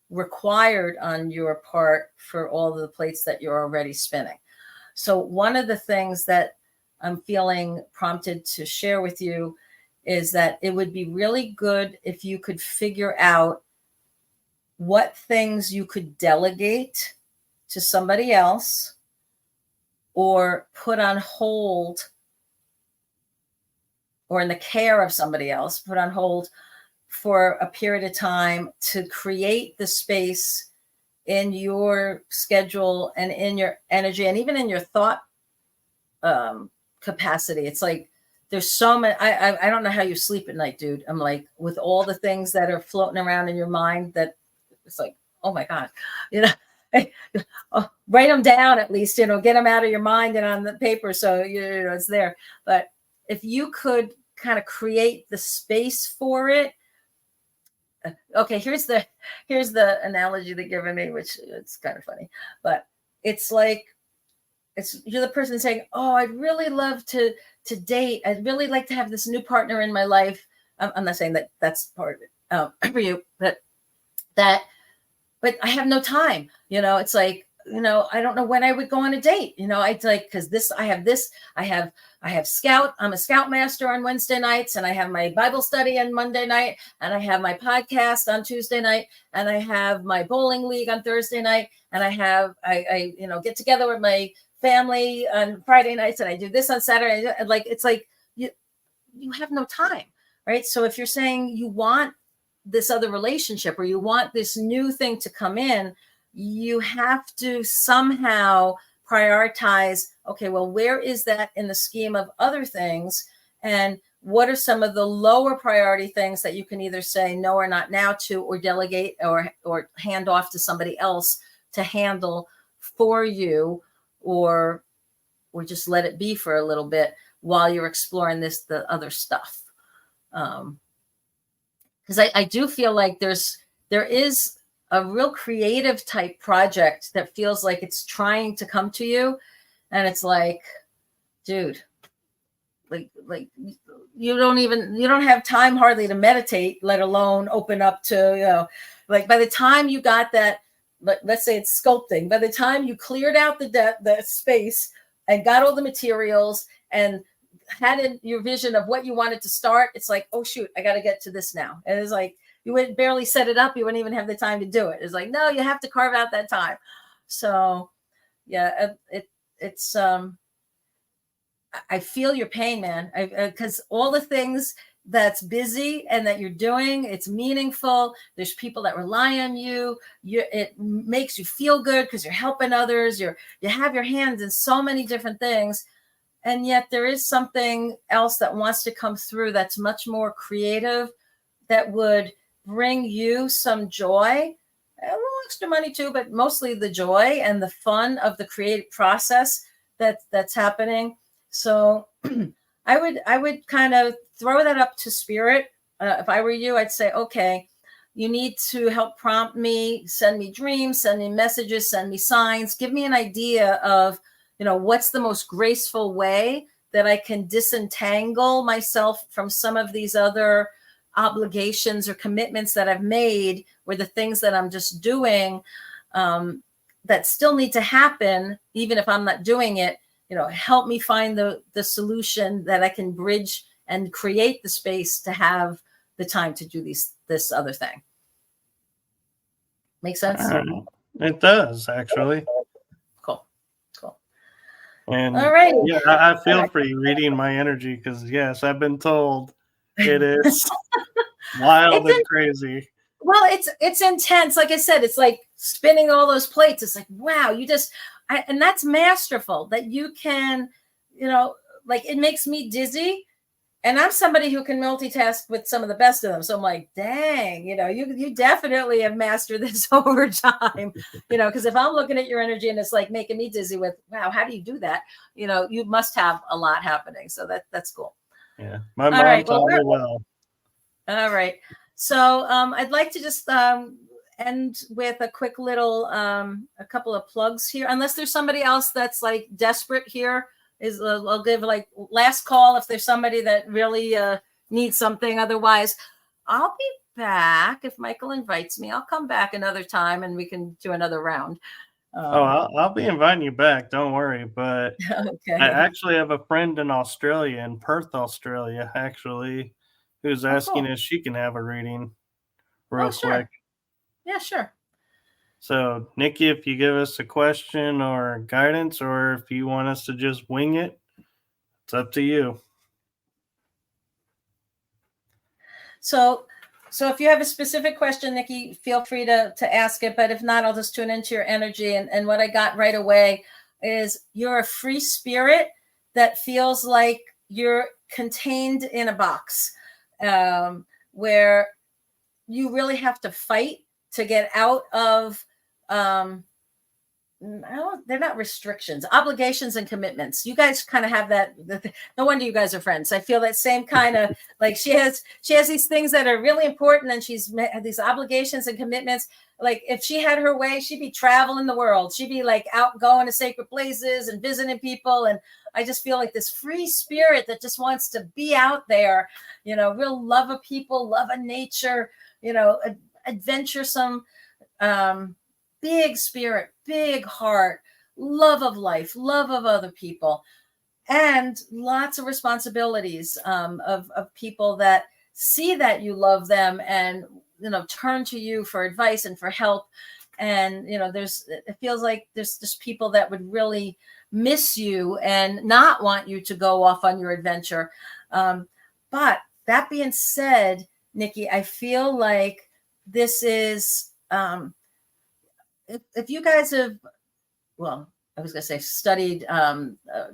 required on your part for all of the plates that you're already spinning. So one of the things that I'm feeling prompted to share with you is that it would be really good if you could figure out what things you could delegate to somebody else or put on hold, or in the care of somebody else, put on hold for a period of time to create the space in your schedule and in your energy and even in your thought capacity. It's like there's so many. I don't know how you sleep at night, dude. I'm like, with all the things that are floating around in your mind, that it's like, oh my God, write them down at least, get them out of your mind and on the paper so it's there. But if you could kind of create the space for it. Okay, here's the analogy they're giving me, which it's kind of funny, but it's like you're the person saying, oh, I'd really love to date. I'd really like to have this new partner in my life. I'm not saying that that's part of it for you, but I have no time. It's like, I don't know when I would go on a date. I'd like, because I have Scout. I'm a Scout master on Wednesday nights, and I have my Bible study on Monday night, and I have my podcast on Tuesday night, and I have my bowling league on Thursday night, and I get together with my family on Friday nights, and I do this on Saturday. Like, it's like you have no time, right? So if you're saying you want this other relationship, or you want this new thing to come in, you have to somehow prioritize, okay, well, where is that in the scheme of other things? And what are some of the lower priority things that you can either say no or not now to, or delegate or hand off to somebody else to handle for you, or just let it be for a little bit while you're exploring the other stuff. Because I do feel like there is a real creative type project that feels like it's trying to come to you. And it's like, dude, like you don't have time hardly to meditate, let alone open up to, like, by the time you got that, let's say it's sculpting, by the time you cleared out the space and got all the materials and had in your vision of what you wanted to start, it's like, oh shoot, I got to get to this now. And it's like, you would barely set it up. You wouldn't even have the time to do it. It's like, no, you have to carve out that time. So yeah, it's, I feel your pain, man. Because all the things that's busy and that you're doing, it's meaningful. There's people that rely on you. It makes you feel good because you're helping others. You have your hands in so many different things. And yet there is something else that wants to come through that's much more creative, that would bring you some joy, a little extra money too, but mostly the joy and the fun of the creative process that's happening. So I would kind of throw that up to spirit. If I were you, I'd say, okay, you need to help prompt me, send me dreams, send me messages, send me signs, give me an idea of, what's the most graceful way that I can disentangle myself from some of these other obligations or commitments that I've made, or the things that I'm just doing that still need to happen, even if I'm not doing it. Help me find the solution that I can bridge and create the space to have the time to do this other thing. Make sense? It does, actually. Cool. And all right. Yeah, I feel for you reading my energy, because yes, I've been told it is wild and crazy. Well, it's intense. Like I said, it's like spinning all those plates. It's like, wow, and that's masterful that you can, like, it makes me dizzy. And I'm somebody who can multitask with some of the best of them. So I'm like, dang, you definitely have mastered this over time, because if I'm looking at your energy and it's like making me dizzy with, wow, how do you do that? You must have a lot happening. So that's cool. Yeah. My mom taught me well. All right. So I'd like to just end with a quick little, a couple of plugs here, unless there's somebody else that's like desperate here. I'll give like last call if there's somebody that really needs something. Otherwise, I'll be back if Michael invites me. I'll come back another time and we can do another round. I'll be inviting you back. Don't worry. But okay. I actually have a friend in Australia, in Perth, Australia, actually, who's asking if she can have a reading real quick. Yeah, sure. So, Nikki, if you give us a question or guidance, or if you want us to just wing it, it's up to you. So if you have a specific question, Nikki, feel free to ask it. But if not, I'll just tune into your energy. And what I got right away is you're a free spirit that feels like you're contained in a box, where you really have to fight to get out of, they're not restrictions, obligations and commitments. You guys kind of have that. No wonder you guys are friends. I feel that same kind of like she has these things that are really important, and she's had these obligations and commitments, like if she had her way, she'd be traveling the world. She'd be like out going to sacred places and visiting people. And I just feel like this free spirit that just wants to be out there, real love of people, love of nature, adventuresome, big spirit, big heart, love of life, love of other people, and lots of responsibilities of people that see that you love them and turn to you for advice and for help. And it feels like there's just people that would really miss you and not want you to go off on your adventure. But that being said, Nikki, I feel like this is if you guys have, well, I was going to say studied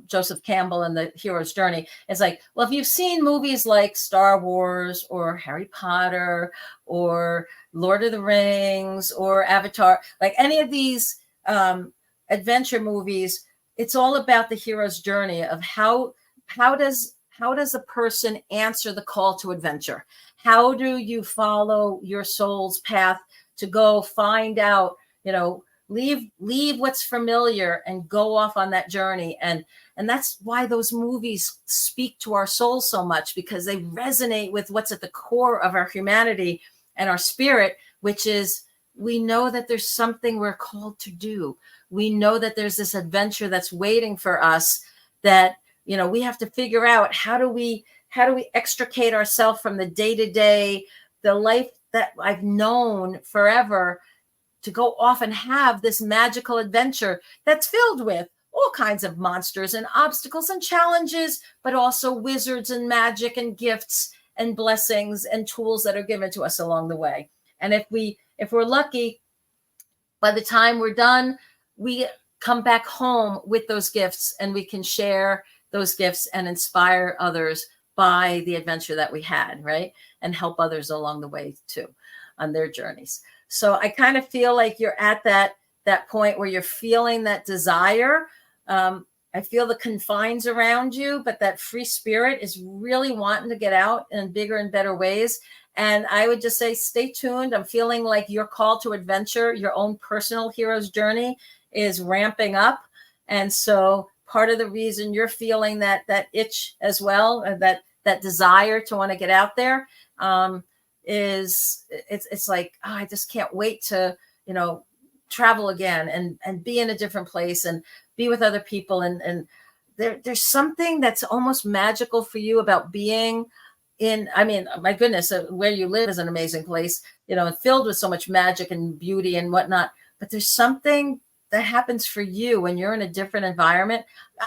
Joseph Campbell and the hero's journey. It's like, well, if you've seen movies like Star Wars or Harry Potter or Lord of the Rings or Avatar, like any of these adventure movies, it's all about the hero's journey of how does a person answer the call to adventure? How do you follow your soul's path to go find out, leave what's familiar and go off on that journey. And that's why those movies speak to our soul so much, because they resonate with what's at the core of our humanity and our spirit, which is we know that there's something we're called to do. We know that there's this adventure that's waiting for us that, we have to figure out how do we extricate ourselves from the day-to-day, the life that I've known forever, to go off and have this magical adventure that's filled with all kinds of monsters and obstacles and challenges, but also wizards and magic and gifts and blessings and tools that are given to us along the way. And if we're lucky, by the time we're done, we come back home with those gifts and we can share those gifts and inspire others by the adventure that we had, right? And help others along the way too on their journeys. So I kind of feel like you're at that point where you're feeling that desire. I feel the confines around you, but that free spirit is really wanting to get out in bigger and better ways. And I would just say, stay tuned. I'm feeling like your call to adventure, your own personal hero's journey is ramping up. And so part of the reason you're feeling that itch as well, that desire to want to get out there, is it's like, oh, I just can't wait to travel again and be in a different place and be with other people, and there's something that's almost magical for you about being in, I mean, my goodness, where you live is an amazing place, filled with so much magic and beauty and whatnot, but there's something that happens for you when you're in a different environment.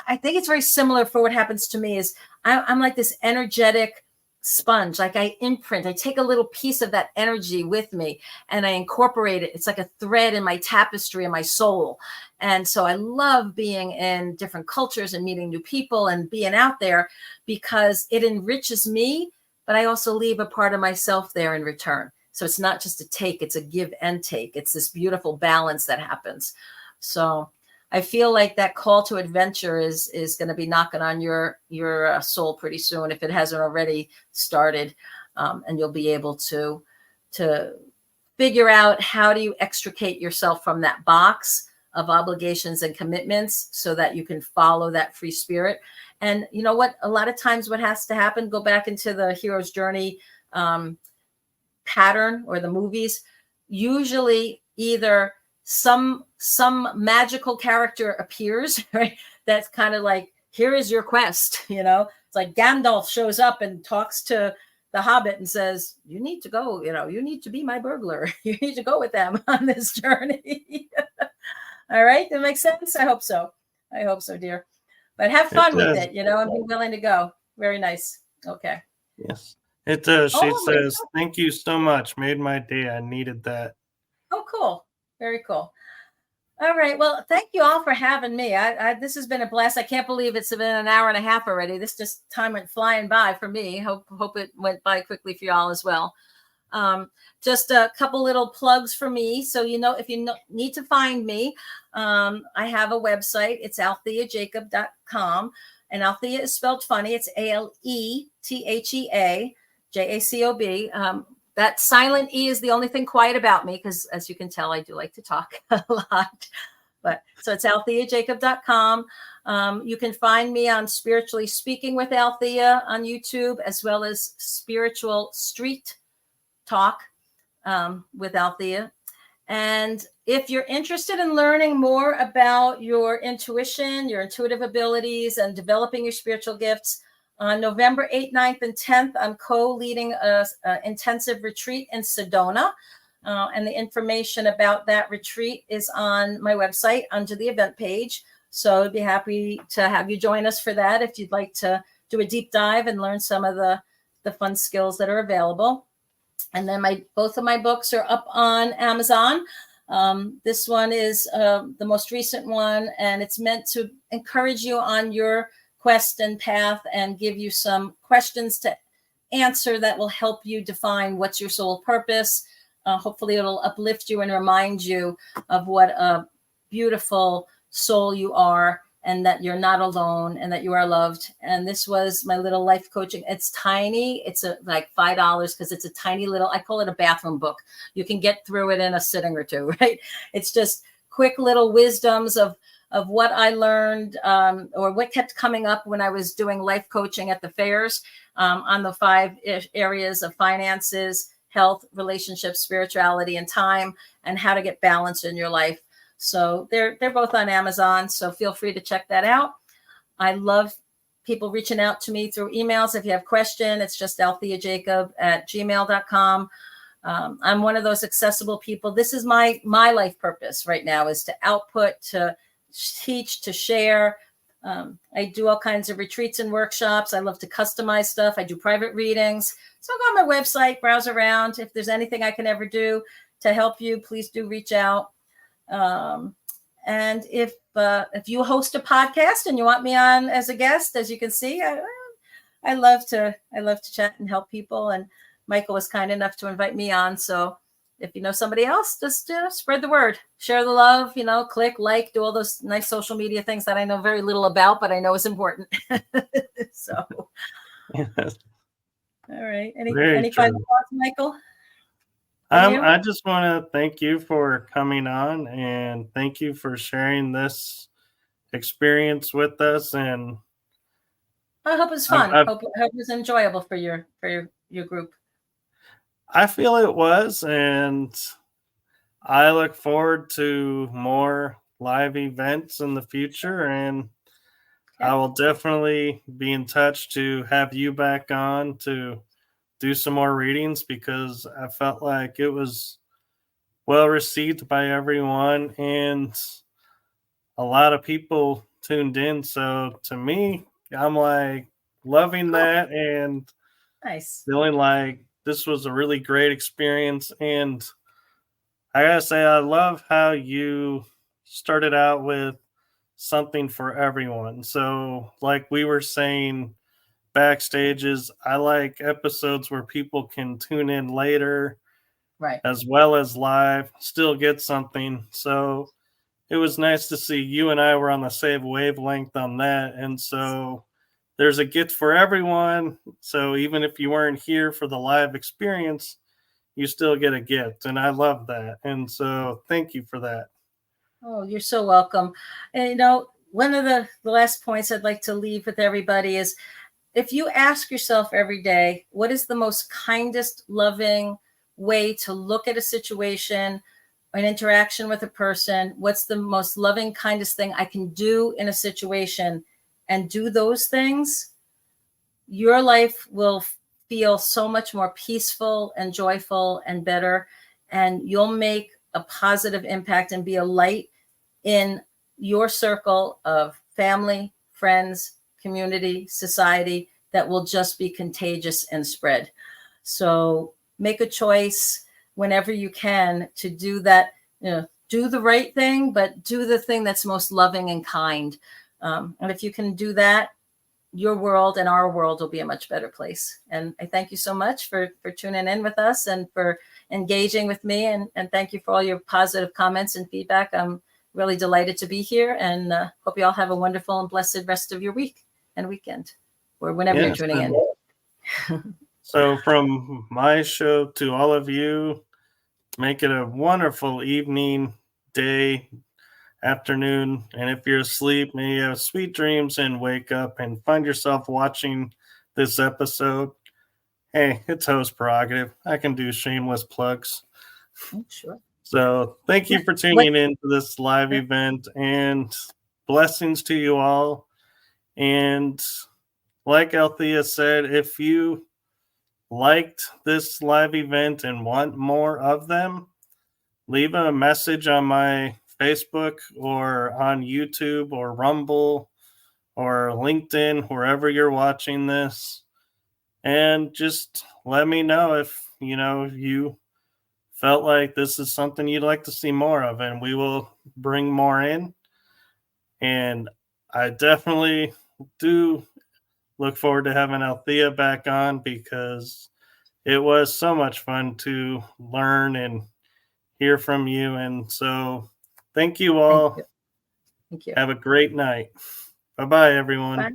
I think it's very similar for what happens to me is I'm like this energetic sponge. Like I take a little piece of that energy with me and I incorporate it. It's like a thread in my tapestry in my soul. And so I love being in different cultures and meeting new people and being out there because it enriches me, but I also leave a part of myself there in return. So it's not just a take, it's a give and take. It's this beautiful balance that happens. So I feel like that call to adventure is going to be knocking on your soul pretty soon, if it hasn't already started, and you'll be able to figure out how do you extricate yourself from that box of obligations and commitments so that you can follow that free spirit. And you know what? A lot of times what has to happen, go back into the hero's journey pattern or the movies, usually either some magical character appears, right? That's kind of like, here is your quest. It's like Gandalf shows up and talks to the Hobbit and says, you need to go, you need to be my burglar. You need to go with them on this journey. All right. That makes sense. I hope so, dear. But have fun with it, and be willing to go. Very nice. Okay. Yes, it does. She says, thank you so much. Made my day. I needed that. Oh, cool. Very cool. All right. Well, thank you all for having me. This has been a blast. I can't believe it's been an hour and a half already. This just time went flying by for me. Hope it went by quickly for y'all as well. Just a couple little plugs for me. So, if you need to find me, I have a website. It's aletheajacob.com. And Alethea is spelled funny. It's ALETHEA JACOB. that silent E is the only thing quiet about me, because as you can tell, I do like to talk a lot. But so it's AletheaJacob.com. You can find me on Spiritually Speaking with Alethea on YouTube, as well as Spiritual Street Talk with Alethea. And if you're interested in learning more about your intuition, your intuitive abilities, and developing your spiritual gifts, on November 8th, 9th, and 10th, I'm co-leading an intensive retreat in Sedona. And the information about that retreat is on my website under the event page. So I'd be happy to have you join us for that if you'd like to do a deep dive and learn some of the fun skills that are available. And then both of my books are up on Amazon. This one is the most recent one, and it's meant to encourage you on your quest and path and give you some questions to answer that will help you define what's your soul purpose. Hopefully it'll uplift you and remind you of what a beautiful soul you are, and that you're not alone, and that you are loved. And this was my little life coaching. It's tiny. It's like $5 because it's a tiny little, I call it a bathroom book. You can get through it in a sitting or two, right? It's just quick little wisdoms of what I learned or what kept coming up when I was doing life coaching at the fairs on the 5 areas of finances, health, relationships, spirituality, and time, and how to get balance in your life. So they're both on Amazon. So feel free to check that out. I love people reaching out to me through emails. If you have a question, it's just AletheaJacob@gmail.com. I'm one of those accessible people. This is my life purpose right now, is to output, to teach, to share. I do all kinds of retreats and workshops. I love to customize stuff. I do private readings. So go on my website, browse around. If there's anything I can ever do to help you, please do reach out. And if you host a podcast and you want me on as a guest, as you can see, I love to chat and help people. And Michael was kind enough to invite me on. So if you know somebody else, just spread the word, share the love, click, like, do all those nice social media things that I know very little about, but I know is important. So, Yes. All right. Any Very final true. thoughts, Michael? I just want to thank you for coming on, and thank you for sharing this experience with us. And I hope it's fun. Hope it was enjoyable for your group. I feel it was, and I look forward to more live events in the future, and Okay. I will definitely be in touch to have you back on to do some more readings, because I felt like it was well received by everyone and a lot of people tuned in. So to me, I'm like loving that and Nice. feeling like this was a really great experience. And I gotta say, I love how you started out with something for everyone. So, like we were saying backstage, is I like episodes where people can tune in later, Right. as well as live, still get something. So it was nice to see you and I were on the same wavelength on that. And so there's a gift for everyone. So even if you weren't here for the live experience, you still get a gift. And I love that. And so thank you for that. Oh, you're so welcome. And one of the last points I'd like to leave with everybody is, if you ask yourself every day, what is the most kindest, loving way to look at a situation, an interaction with a person? What's the most loving, kindest thing I can do in a situation, and do those things? Your life will feel so much more peaceful and joyful and better, and you'll make a positive impact and be a light in your circle of family, friends, community, society, that will just be contagious and spread. So make a choice whenever you can to do that, do the right thing, but do the thing that's most loving and kind. And if you can do that, your world and our world will be a much better place. And I thank you so much for tuning in with us and for engaging with me. And thank you for all your positive comments and feedback. I'm really delighted to be here, and hope you all have a wonderful and blessed rest of your week and weekend, or whenever you're tuning in. So, from my show to all of you, make it a wonderful evening, day, afternoon. And if you're asleep, may you have sweet dreams and wake up and find yourself watching this episode. Hey, it's host prerogative. I can do shameless plugs. Oh, sure. So, thank you for tuning in to this live event, and blessings to you all. And like Alethea said, if you liked this live event and want more of them, leave a message on my Facebook or on YouTube or Rumble or LinkedIn, wherever you're watching this. And just let me know if, you felt like this is something you'd like to see more of, and we will bring more in. And I definitely do look forward to having Alethea back on, because it was so much fun to learn and hear from you. And so thank you all. Thank you. Have a great night. Bye-bye, everyone. Bye.